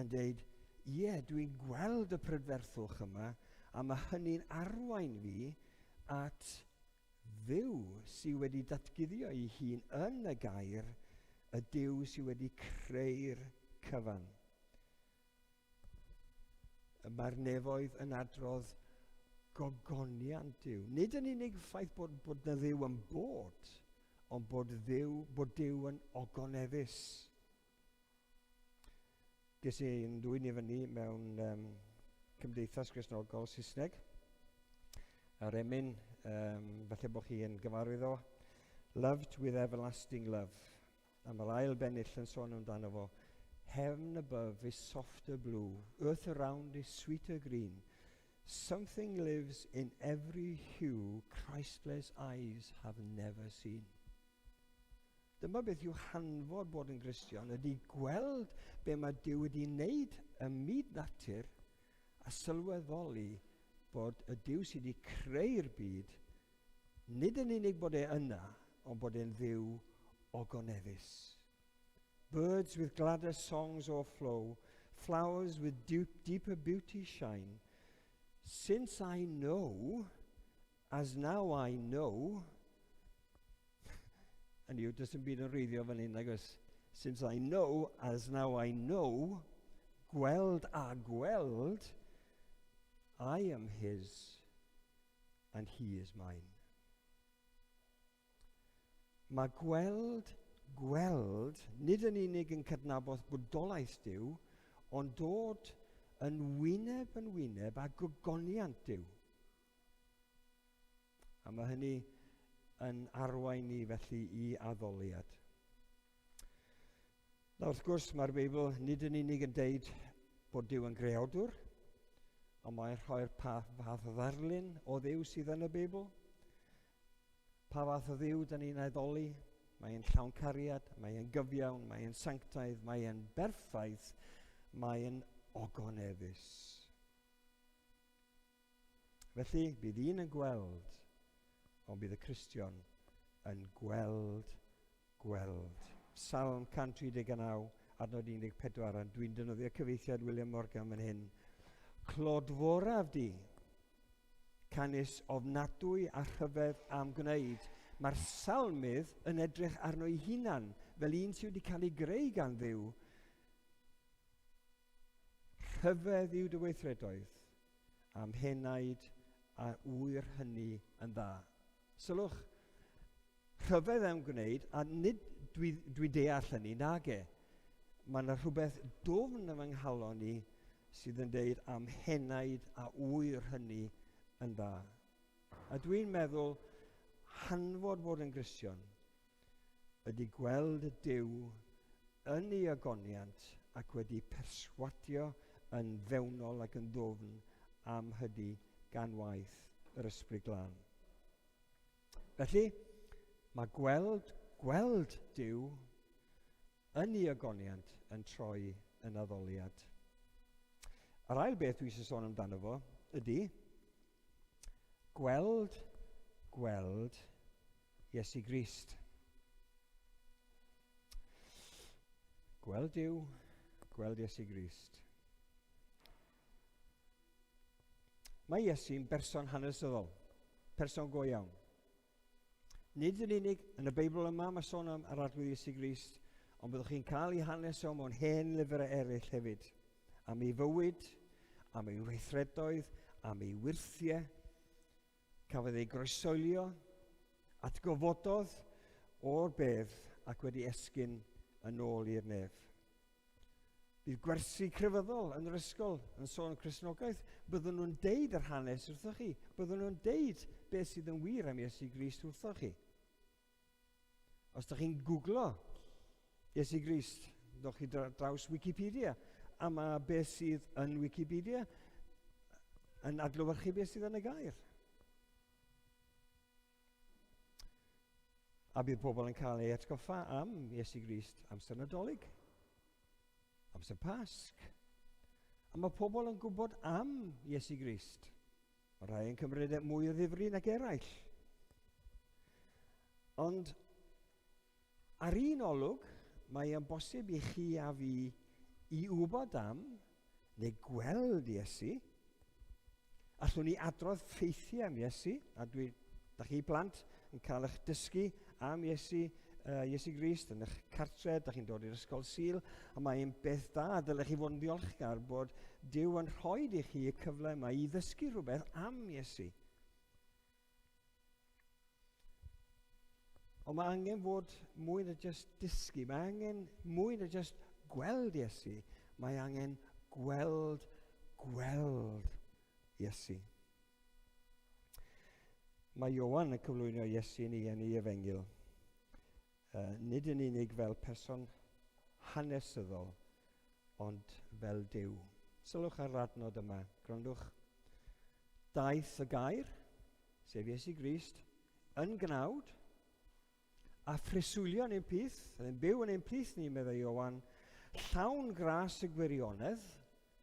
yn dweud, dwi'n gweld y prydferthwch yma, a mae hynny'n arwain fi at Dduw sydd wedi datguddio ei hun yn y gair, y Duw sydd wedi creu'r cyfan. Mae'r nefoedd yn adrodd gogoniant Duw. Nid yn unig ffaith bod na Dduw yn bod, ond bod Duw yn ogoneddus. Ges i'n dwy'n i fyny mewn Cymdeithas Gristnogol Saesneg. A'r emyn, falle bod chi yn gyfarwydd o, Loved with everlasting love. A mae'r ail bennill yn sôn amdano fo, Heaven above is softer blue, earth around is sweeter green. Something lives in every hue Christless eyes have never seen. Dyma beth yw hanfod bod yn Gristion, ydy gweld be mae Duw wedi wneud y myd natur a sylweddoli bod y Duw sydd wedi creu'r byd, nid yn unig bod e yna, ond bod e'n Dduw ogoneddus. Birds with gladder songs o'erflow, flowers with deeper beauty shine. Since I know, as now I know, and you doesn't byd yn reiddio fan hyn, nag oes, since I know, as now I know, gweld a gweld, I am his, and he is mine. Mae gweld, nid yn unig yn cydnabod bwydolaeth Duw, ond dod yn wyneb a gogoniant Duw. A mae hynny yn arwain ni felly i addoliad. Nawr wrth gwrs mae'r Beibl nid yn unig yn deud bod Duw yn greawdwr, ond mae'n rhoi'r fath o ddarlun o Dduw sydd yn y Beibl. Pa fath o Dduw dyn ni'n addoli? Mae'n llawn cariad, mae'n gyfiawn, mae'n sanctaidd, mae'n berffaith, mae'n ogoneddus. Felly, bydd un yn gweld, ond bydd y Cristion yn gweld. Psalm 139, adnod 14, a dwi'n defnyddio cyfeithiad William Morgan fan hyn. Clodforaf di, canis ofnadwy a rhyfedd am gwneud. Mae'r salmydd yn edrych arno ei hunan fel un sydd wedi cael ei greu gan Dduw. Rhyfedd yw dy weithredoedd, am henaid a wyr hynny yn dda. Sylwch, rhyfedd am gwneud, a nid dwi deall hynny, nag e. Mae yna rhywbeth dofn am ynghalon ni sydd yn deud am henaid a wyr hynny yn dda. A dwi'n meddwl, hanfod bod yn Gristion ydy gweld y Duw yn ei agoniant ac wedi perswadio yn fewnol ac yn ddofn am hynny gan waith yr Ysbryd Glân. Felly, mae gweld Duw yn ei agoniant yn troi yn addoliad. Yr ail beth dwi eisiau sôn amdano fo ydy gweld Iesu Grist. Gweld Duw, gweld Iesu Grist. Mae Iesu'n berson hanesyddol, person go iawn. Nid yn unig yn y Beibl yma mae sôn am yr arglwydd Iesu Grist, ond byddwch chi'n cael ei hanes o mewn hen lyfrau eraill hefyd. Am ei fywyd, am ei weithredoedd, am ei wirthiau. Cafodd ei groesolio, atgofododd o'r bedd ac wedi esgyn yn ôl i'r nef. Bydd gwersi crefyddol yn yr ysgol yn sôn am Cristnogaeth. Byddwn nhw'n deud yr hanes wrthoch chi. Byddwn nhw'n deud beth sydd yn wir am Iesu Grist wrthoch chi. Os ydych chi'n googlo Iesu Grist, dowch chi draws Wikipedia, a mae beth sydd yn Wikipedia yn adlewyrchu beth sydd yn y gair. A bydd pobl yn cael ei atgoffa am Iesu Grist amser Nadolig, amser Pasg. A mae pobl yn gwybod am Iesu Grist. Mae rhai yn cymryd mwy o ddifri nag eraill. Ond ar un olwg, mae yn bosib i chi a fi i wybod am, neu gweld Iesu. Allwn ni adrodd ffeithiau am Iesu, a da chi blant yn cael eich dysgu am Iesu Grist yn eich cartre, da chi'n dod i'r ysgol Sul, a mae'n beth da, dylech chi fod yn ddiolchgar bod Duw yn rhoi i chi y cyfle yma i ddysgu rhywbeth am Iesu. Ond mae angen fod mwy na just dysgu, mae angen mwy na just gweld Iesu, mae angen gweld Iesu. Mae Ioan yn cyflwyno Iesu ni yn ei efengil. Nid yn unig fel person hanesyddol, ond fel Duw. Sylwch ar adnod yma, grandwch. Daeth y gair, sef Iesu Grist, yn gnawd, a ffriswylio yn ein plith, yn byw yn ein plith ni, meddai Ioan, llawn gras y gwirionedd.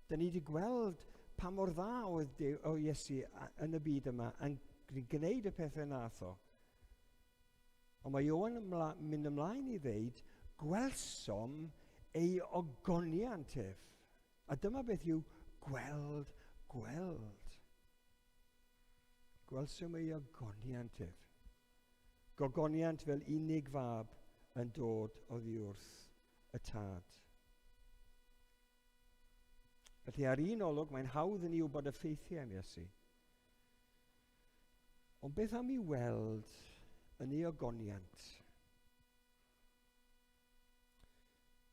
Da ni wedi gweld pa mor dda oedd o Iesu yn y byd yma yn gwneud y pethau nath o. Ond mae Ioan mynd ymlaen i ddeud, gwelsom ei ogoniantef. A dyma beth yw gweld. Gwelsom ei ogoniantef. Gogoniant fel unig fab yn dod oddi wrth y tad. Felly ar un olwg mae'n hawdd i ni wybod y ffeithiau am Iesu. Ond beth am i weld yn ei ogoniant?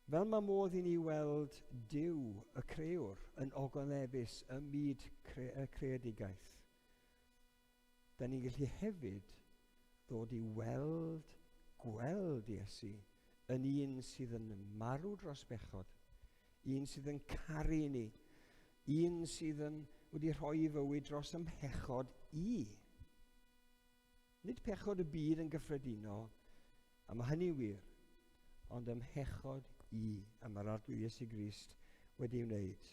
Fel mae modd i ni weld Duw, y crewr, yn ogoneddus ym myd y creadigaeth, da ni'n gallu hefyd ddod i gweld Iesu yn un sydd yn marw dros bechod, un sydd yn caru ni, un sydd wedi rhoi ei fywyd dros ymhechod i. Nid pechod y byd yn gyffredinol, a mae hynny wir, ond ymhechod i, a mae'r arglwydd Iesu Grist wedi wneud.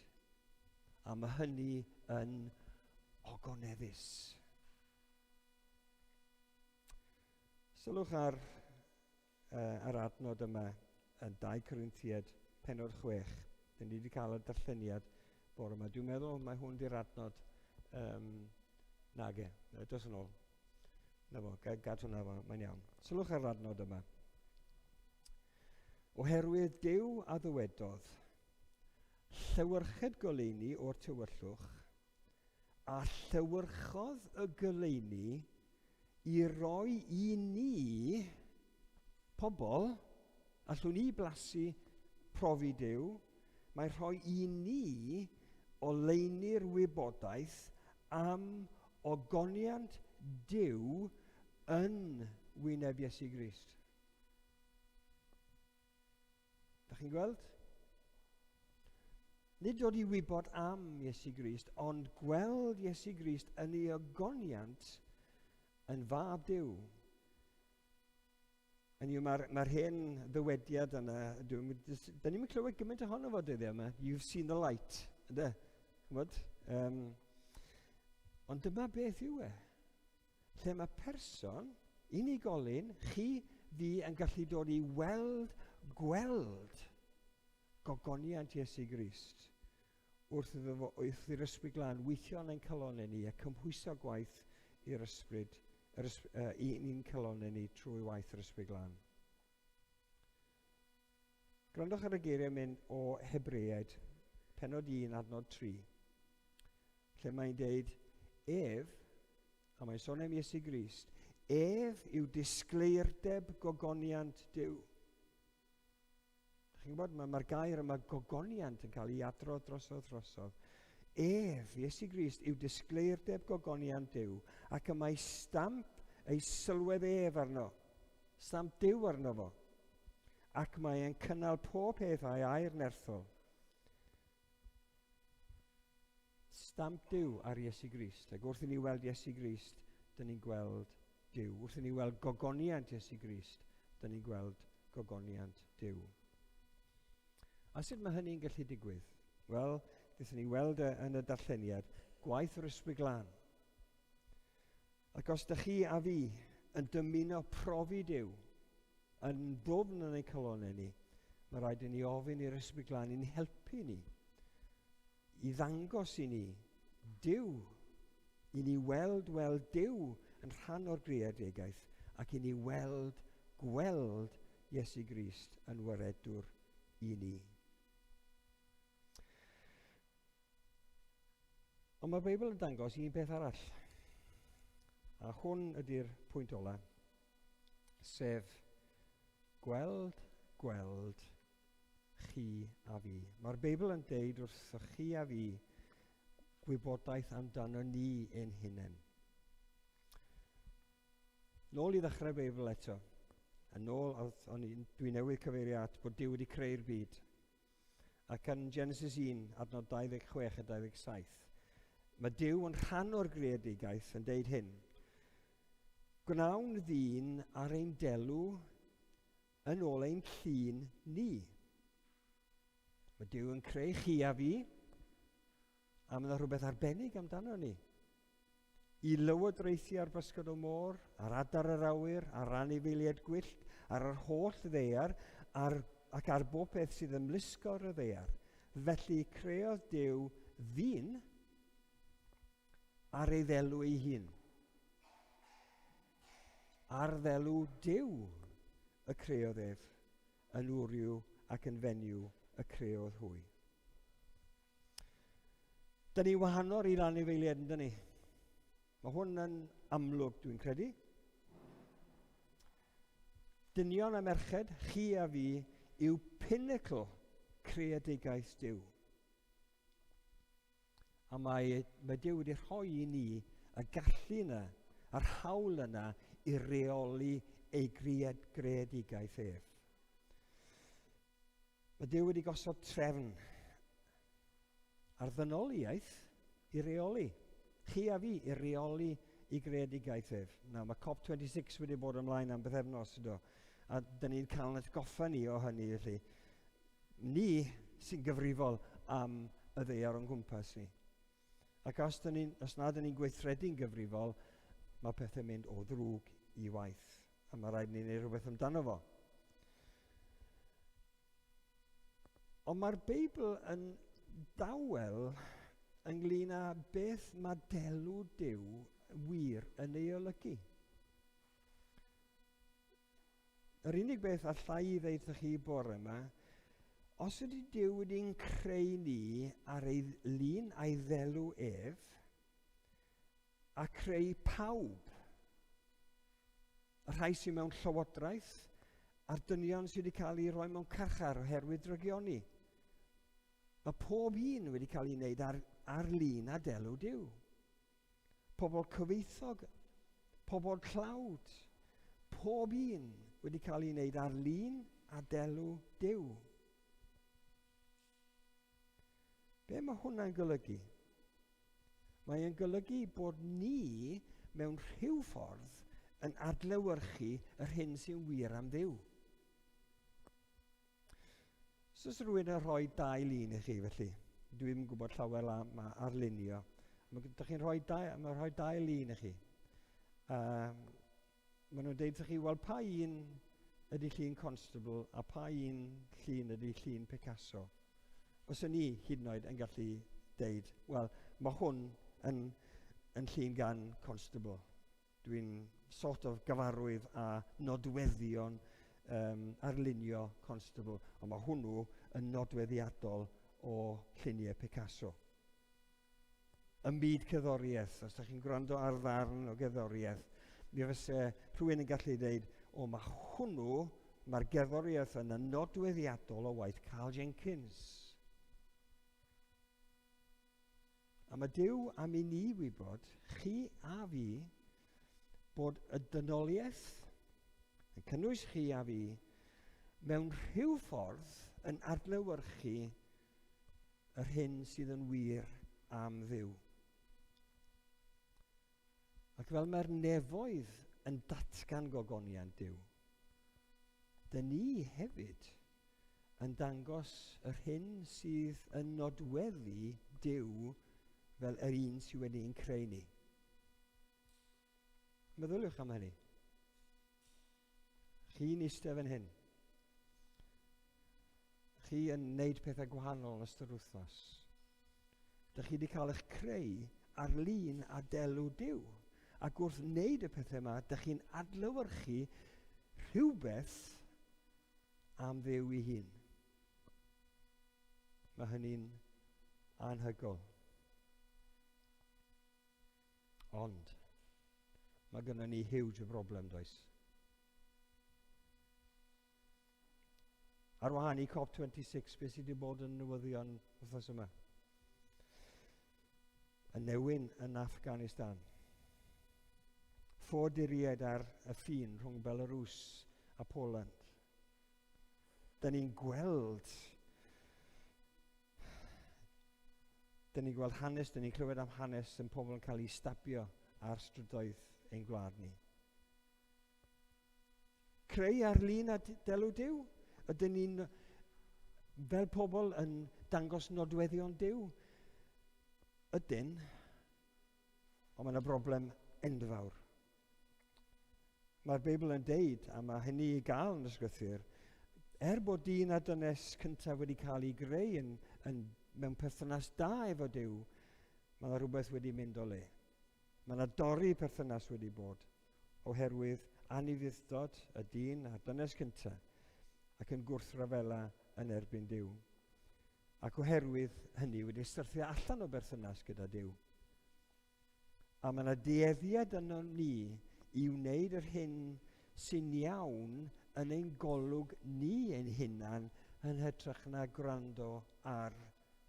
A mae hynny yn ogoneddus. Sylwch ar yr adnod yma yn 2 Corinthiaid 4:6. Dyn ni wedi cael y darlleniad bore yma. Dwi'n meddwl mae hwn di'r adnod nage, dos yn ôl. Na fo, gad hwnna fo, mae'n iawn. Sylwch ar yr adnod yma. Oherwydd Duw a ddywedodd, llywyrched goleuni o'r tywyllwch, a llywyrchodd y goleuni i roi i ni, pobl, allwn ni blasu profi Duw, mae rhoi i ni oleuni'r wybodaeth am ogoniant Duw yn wyneb Iesu Grist. Da chi'n gweld? Nid dod i wybod am Iesu Grist, ond gweld Iesu Grist yn ei ogoniant yn fab Duw. Mae'r hen ddywediad yna, da ni'n clywed gymaint ohono fo dyddiau yma, you've seen the light, ynddo? Ond dyma beth yw e. Lle mae person unigolyn, chi fi yn gallu dod i gweld gogoniant Iesu Grist wrth i'r ysbryd glân weithio yn ein calonau ni a cymhwyso gwaith i'r ysbryd, i'n calonau ni trwy waith yr ysbryd glân. Gwrandwch ar y geiriau mynd o Hebreaid, pennod 1, adnod 3, lle mae'n deud, a mae'n sôn am Iesu Grist, yw disgleirdeb gogoniant Duw. Chi'n gwybod, mae'r gair yma gogoniant yn cael ei adrodd drosodd. Iesu Grist yw disgleirdeb gogoniant Duw, ac y mae stamp ei sylwedd arno, stamp Duw arno fo, ac mae'n cynnal pob peth a'i air nerthol. Stamp Duw ar Iesu Grist, ac wrth i ni weld Iesu Grist, dyn ni'n gweld Duw. Wrth i ni weld gogoniant Iesu Grist, dyn ni'n gweld gogoniant Duw. A sut mae hynny'n gallu digwydd? Wel, wnaethon ni weld yn y darlleniad, gwaith yr ysbryd glân. Ac os ydych chi a fi yn dymuno profi Duw, yn ddwfn yn ei calonau ni, mae rhaid i ni ofyn i'r ysbryd glân i'n helpu ni, i ddangos i ni Duw, i ni weld Duw yn rhan o'r greadigaeth, ac i ni gweld Iesu Grist yn waredwr i ni. Ond mae'r Beibl yn dangos un beth arall. A hwn ydy'r pwynt ola, sef gweld chi a fi. Mae'r Beibl yn deud wrth chi a fi gwybodaeth amdano ni ein hunain. Nôl i ddechrau'r Beibl eto. A nôl, dwi newydd cyfeirio at bod Duw wedi creu'r byd. Ac yn Genesis 1, adnod 26 a 27, mae Duw yn rhan o'r greadigaeth yn deud hyn. Gwnawn ddyn ar ein delw yn ôl ein llun ni. Mae Duw yn creu chi a fi, a mae yna rhywbeth arbennig amdano ni. I lywodraethu ar bysgod o môr, ar adar yr awyr, ar anifeiliaid gwyllt, ar yr holl ddaear, ac ar bob beth sydd ymlusgo'r y ddaear. Felly creodd Duw ddyn ar ei ddelw ei hun. Ar ddelw Duw y creodd ef, yn wryw ac yn fenyw y creodd hwy. Dyn ni wahanol i'r anifeiliaid, yn dyn ni? Mae hwn yn amlwg, dwi'n credu. Dynion a merched, chi a fi, yw pinnacle creadigaeth Duw. A mae Duw wedi rhoi i ni y gallu yna, a'r hawl yna i reoli ei greadigaeth ef. Mae Duw wedi gosod trefn ar ddynoliaeth i reoli. Chi a fi i reoli i greadigaeth ef. Nawr, mae COP26 wedi bod ymlaen am bythefnos ydw. A dyn ni'n cael yn atgoffa ni o hynny, felly. Ni sy'n gyfrifol am y ddaear o'n gwmpas ni. Ac os nad ni'n gweithredu'n gyfrifol, mae pethau'n mynd o ddrwg i waith. A mae rhaid ni'n neud rhywbeth amdano fo. Ond mae'r Beibl yn dawel ynglyn â beth mae delw Duw wir yn ei olygu. Yr unig beth allai i ddeud chi bore yma, os ydy Duw wedi'n creu ni ar ei lun a'i ddelw ef, a creu pawb, y rhai sy'n mewn llywodraeth, a'r dynion sydd wedi cael ei roi mewn carchar oherwydd drygioni. Mae pob un wedi cael ei wneud ar lun a delw Duw. Pobl cyfoethog, pobl tlawd, pob un wedi cael ei wneud ar lun a delw Duw. Be mae hwnna'n golygu? Mae'n golygu bod ni mewn rhyw ffordd yn adlewyrchu yr hyn sy'n wir am Dduw. Os rhywun yn rhoi 2 lun i chi felly, dwi'n gwybod llawer am arlunio. Mae chi'n rhoi 2 lun i chi. maen nhw'n deud chi, wel, pa un ydy llun Constable a pa un llun ydy llun Picasso? Os o'n ni hyd yn oed yn gallu deud, wel, mae hwn yn llun gan Constable. Dwi'n sort of gyfarwydd a nodweddion arlunio Constable, ond mae hwnnw yn nodweddiadol o lluniau Picasso. Ym byd cerddoriaeth, os ydych chi'n gwrando ar ddarn o gerddoriaeth, mi fyse rhywun yn gallu dweud, o mae hwnnw, mae'r gerddoriaeth yn nodweddiadol o waith Carl Jenkins. A mae Duw am i ni wybod, chi a fi, bod y dynoliaeth yn cynnwys chi a fi mewn rhyw ffordd yn adlewyrchu yr hyn sydd yn wir am Dduw. Ac fel mae'r nefoedd yn datgan gogoniant Duw, dyn ni hefyd yn dangos yr hyn sydd yn nodweddu Duw fel yr un sydd wedi'n creu ni. Meddyliwch am hynny. Chi'n eistedd fan hyn. Chi yn wneud pethau gwahanol yn ystod wythnos. Dych chi wedi cael eich creu ar lun a delw Duw. Ac wrth wneud y pethau yma, dych chi'n adlewyrchu rhywbeth am Dduw ei hun. Mae hynny'n anhygoel. Ond, mae gynnon ni huge o broblem, does? Ar wahân i COP26, beth sydd wedi bod yn newyddion wythnos yma? Y newyn yn Afghanistan. Fforduriaid ar y ffin rhwng Belarus a Poland. Da ni'n gweld hanes, da ni'n clywed am hanes yn pobl yn cael ei stabio ar strydoedd ein gwlad ni. Creu ar lun a delw Duw? Ydyn ni'n fel pobl yn dangos nodweddion Duw? Ydyn, ond mae yna broblem enfawr. Mae'r Beibl yn deud, a mae hynny i gael yn ysgrythur, bod dyn a dynes cyntaf wedi cael ei greu mewn perthynas da efo Duw, mae yna rhywbeth wedi mynd o le. Mae yna dorri perthynas wedi bod, oherwydd anifuddod y dyn a dynes cyntaf, ac yn gwrthryfela yn erbyn Duw. Ac oherwydd hynny wedi syrthio allan o berthynas gyda Duw. A mae yna dueddiad yno ni i wneud yr hyn sy'n iawn yn ein golwg ni ein hunan yn hytrach na gwrando ar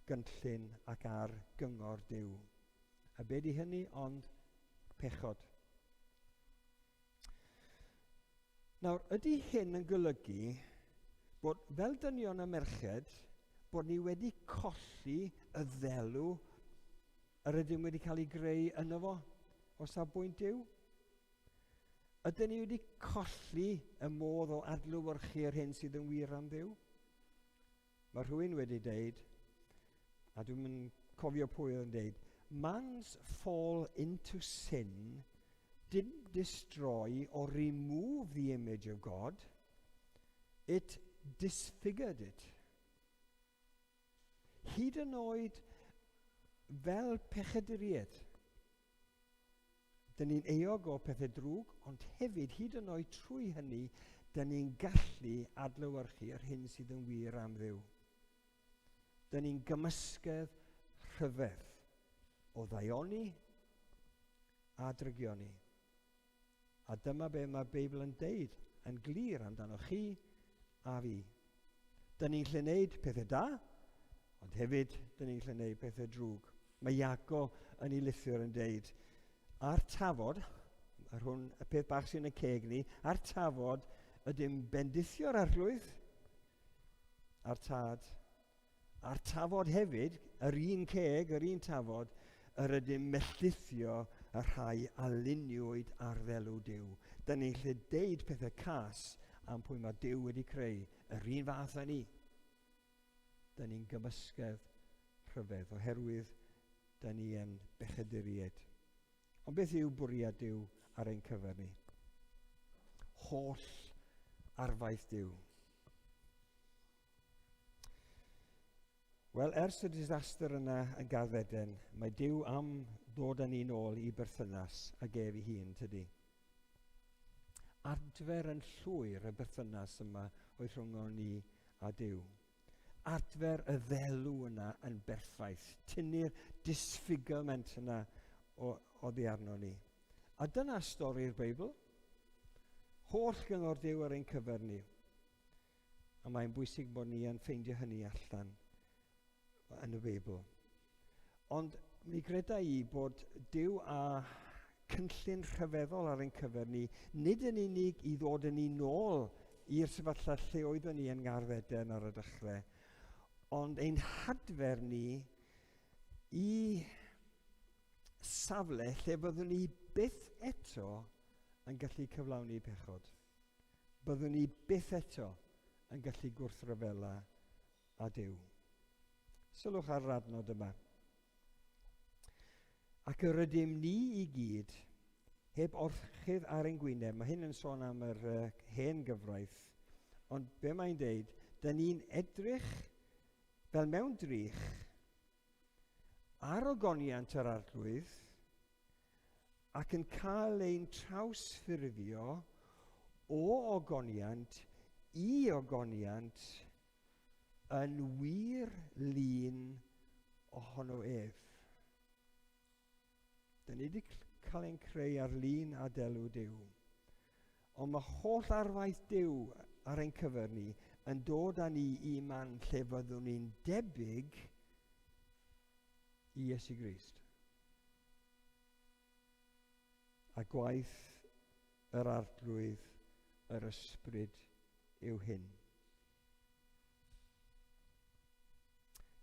gynllun ac ar gyngor Duw. A be di hynny? Ond pechod. Nawr, ydy hyn yn golygu bod fel dynion y merched, bod ni wedi colli y ddelw yr ydym wedi cael ei greu yno fo o safbwynt Duw? Ydyn ni wedi colli y modd o adlewyrchu'r hyn sydd yn wir am Dduw? Mae rhywun wedi deud, a dwi'n cofio pwy yn deud, man's fall into sin didn't destroy or remove the image of God, it disfigured it. Hyd yn oed fel pechaduriaid, dyn ni'n eog o pethau drwg, ond hefyd hyd yn oed trwy hynny, dyn ni'n gallu adlewyrchu yr hyn sydd yn wir am Dduw. Dyn ni'n gymysgedd rhyfedd o ddaioni a drygioni. A dyma be mae Beibl yn deud yn glir amdano chi a fi. Dyn ni'n gallu gwneud pethau da, ond hefyd dyn ni'n gallu gwneud pethau drwg. Mae Iago yn ei lythyr yn deud, a'r tafod, ar hwn y peth bach sy'n y ceg ni, a'r tafod ydym bendithio'r arglwydd a'r tad. A'r tafod hefyd, yr un ceg, yr un tafod, yr ydym mellithio y rhai aluniwyd ar ddelw Duw. Dyn ni'n lle deud pethau cas am pwy mae Duw wedi creu, yr un fath â ni. Dyn ni'n gymysgedd rhyfedd, oherwydd dyn ni yn bechaduriaid. Ond beth yw bwriad Duw ar ein cyfer ni? holl arfaeth Duw. Wel, ers y disaster yna yn Garfeden, mae Duw am ddod â ni nôl i berthynas ag ef ei hun, tydi. Adfer yn llwyr y berthynas yma oedd rhwng ni a Duw. Adfer y ddelw yna yn berffaith. Tynnu'r disfigurement yna oddi arno ni. A dyna stori'r Beibl. Holl gyngor Duw ar ein cyfer ni. A mae'n bwysig bod ni yn ffeindio hynny allan yn y Beibl. Ond mi greda i bod Duw a cynllun rhyfeddol ar ein cyfer ni, nid yn unig i ddod yn ni nôl i'r sefyllfa lle oeddwn ni yn Garfeden ar y dechrau, ond ein hadfer ni i safle lle byddwn ni byth eto yn gallu cyflawni pechod. Byddwn ni byth eto yn gallu gwrthryfela a Duw. Sylwch ar yr adnod yma. Ac yr ydym ni i gyd, heb orchydd ar ein gwyneb, mae hyn yn sôn am yr hen gyfraith, ond be mae'n deud, dyn ni'n edrych fel mewn drych ar ogoniant yr arglwydd ac yn cael ein trawsffurfio o ogoniant i ogoniant yn wir lun ohono ef. Dyn ni wedi cael ein creu ar lun a delw Duw. Ond mae holl arfaeth Duw ar ein cyfer ni yn dod â ni i man lle fyddwn ni'n debyg i Iesu Grist. A gwaith yr arglwydd, yr ysbryd yw hyn.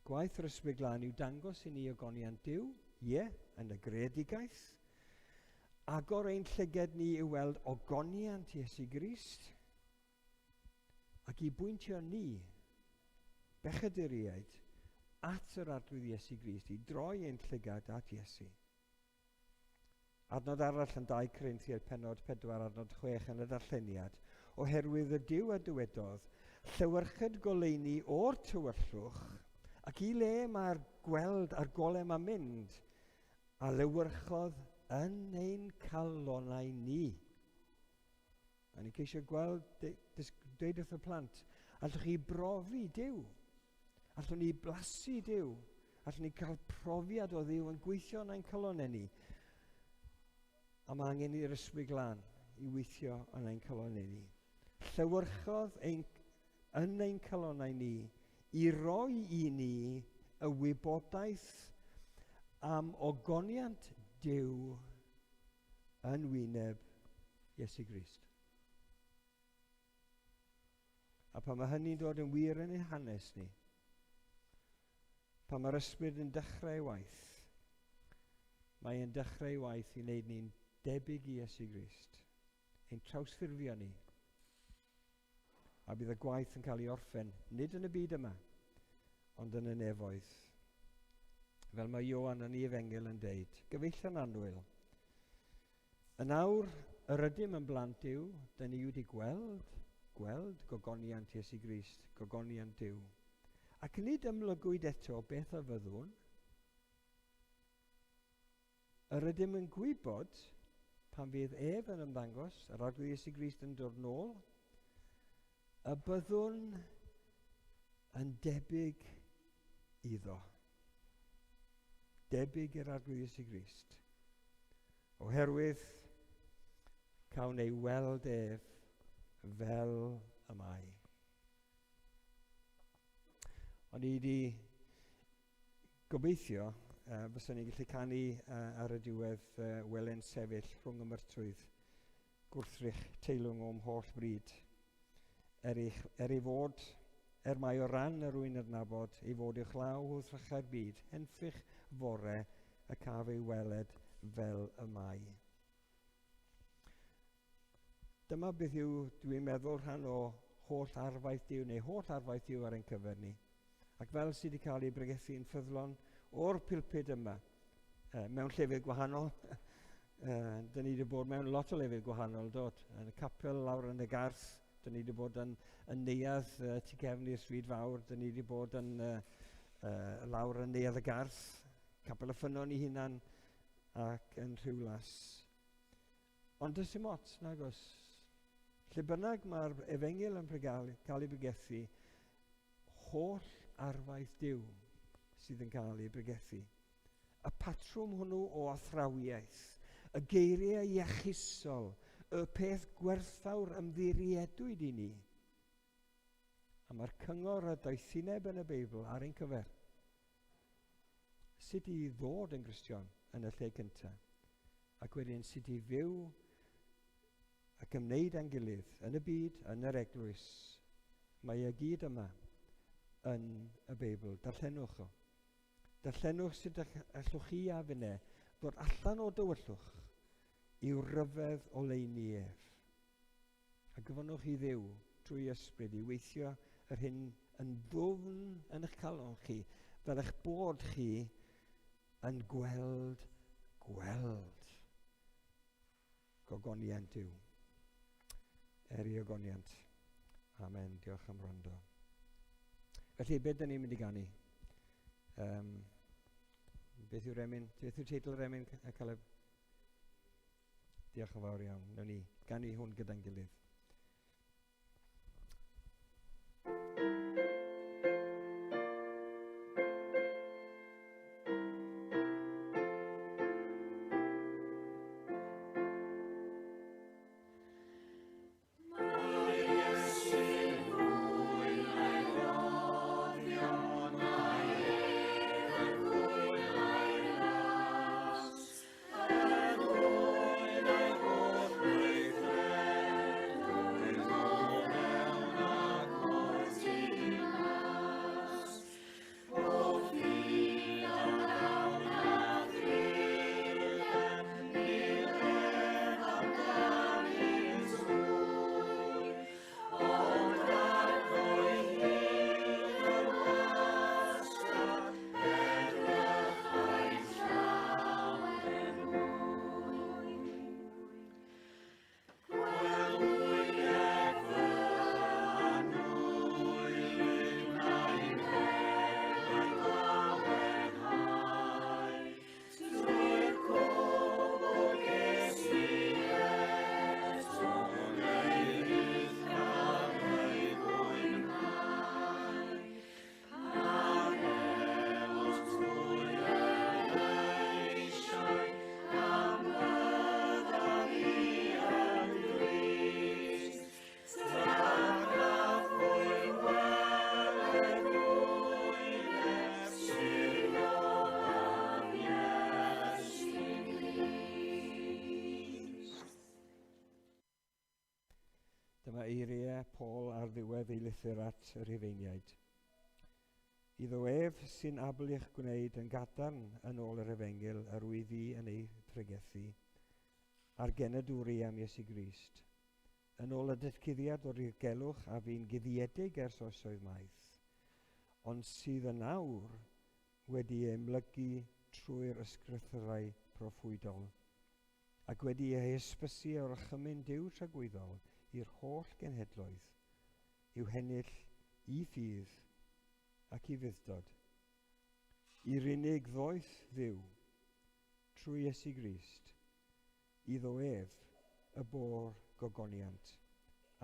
Gwaith yr ysbryd glân yw dangos i ni ogoniant Duw, yn y greadigaeth, agor ein llyged ni i weld ogoniant Iesu Grist, ac i bwyntio ni, bechaduriaid, at yr arglwydd Iesu Grist, i droi ein llygad at Iesu. Adnod arall yn 2 Corinthiaid pennod 4 adnod 6 yn y darlleniad, oherwydd y Duw a dywedodd, llywyrchyd goleuni o'r tywyllwch, ac i le mae'r gweld a'r golem a mynd, a lywyrchodd yn ein calonau ni. A ni ceisio gweld, dweud wrth y plant, allwch chi brofi Duw, allwch ni blasu Duw, allwch ni cael profiad o Dduw yn gweithio yn ein calonau ni. A mae angen i'r ysbryd glân i weithio yn ein calonau ni. Llywyrchodd yn ein calonau ni i roi i ni y wybodaeth am ogoniant Duw yn wyneb Iesu Grist. A pan mae hynny'n dod yn wir yn ein hanes ni, pan mae'r ysbryd yn dechrau ei waith, mae e'n dechrau ei waith i wneud ni'n debyg i Iesu Grist, ein trawsffurfio ni. A bydd y gwaith yn cael ei orffen, nid yn y byd yma, ond yn y nefoedd. Fel mae Ioan yn ei efengil yn deud, gyfeillion annwyl. Yn awr, yr ydym yn blant Duw, dyn ni wedi gweld gogoniant Iesu Grist, gogoniant Duw. Ac nid ymlygwyd eto beth y fyddwn, yr ydym yn gwybod pan fydd ef yn ymddangos, yr arglwydd Iesu Grist yn dod nôl, y byddwn yn debyg iddo. Debyg i'r arglwydd Iesu Grist. Oherwydd cawn ei weld ef fel y mae. O'n i wedi gobeithio fyswn ni'n gallu canu ar y diwedd welen sefyll rhwng y myrtwydd gwrthrych teilwng o'm holl bryd. Ei fod, mae o ran yr rwy'n adnabod, ei fod i'ch law wrth rachau'r byd, henffych fore y caf ei weled fel y mae. Dyma beth yw, dwi'n meddwl, rhan o holl arfaeth Duw, neu holl arfaeth Duw ar ein cyfer ni. Ac fel sydd wedi cael ei bregethu'n ffyddlon o'r pulpud yma, mewn llefydd gwahanol, Dyn ni wedi bod mewn lot o lefydd gwahanol dod. Yn y capel lawr yn y garth, dyn ni wedi bod yn neuadd tu gefn i'r stryd fawr, dyn ni wedi bod yn lawr yn neuadd y garth, capel y ffynon i hunan ac yn Rhiwlas. Ond dys dim ots, nag oes. Lle bynnag mae'r efengyl yn cael ei bregethu, holl arfaeth Duw sydd yn cael ei bregethu. Y patrwm hwnnw o athrawiaeth, y geiriau iechusol, y peth gwerthawr ymddiriedwyd i ni. A mae'r cyngor y doethineb yn y Beibl ar ein cyfer. Sut i ddod yn Gristion yn y lle cyntaf, ac wedyn sut i fyw ac ymwneud â'n gilydd yn y byd, yn yr eglwys. Mae e gyd yma yn y Beibl. Darllenwch o. Darllenwch sut allwch chi a finne ddod allan o dywyllwch i'w ryfedd o leini ef. A gyfynnwch i Dduw trwy ysbryd i weithio yr hyn yn ddwfn yn eich calon chi, fel eich bod chi yn gweld gogoniant Duw. I ogoniant. Amen. Diolch am wrando. Felly, beth dyn ni'n mynd i ganu? Beth yw'r emyn? Beth yw'r teitl yr emyn, Caleb? Diolch yn fawr iawn. Nawn ni ganu hwn gyda'n gilydd. Dyma eiriau Paul ar ddiwedd ei lythyr at yr Rhufeiniaid. Iddo ef sy'n abl i'ch gwneud yn gadarn yn ôl yr efengyl yr wyf fi yn ei pregethu, a'r genedwri am Iesu Grist, yn ôl y datguddiad o'r gelwch a fi'n guddiedig ers oesoedd maith, ond sydd yn awr wedi ei ymlygu trwy'r ysgrythurau proffwydol, ac wedi ei hysbysu o'r chymyn Duw tragwyddol i'r holl genhedloedd, i'w hennill i ffydd ac i fuddod, i'r unig ddoeth Dduw, trwy Iesu Grist, iddo ef y bôr gogoniant,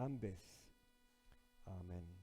am byth. Amen.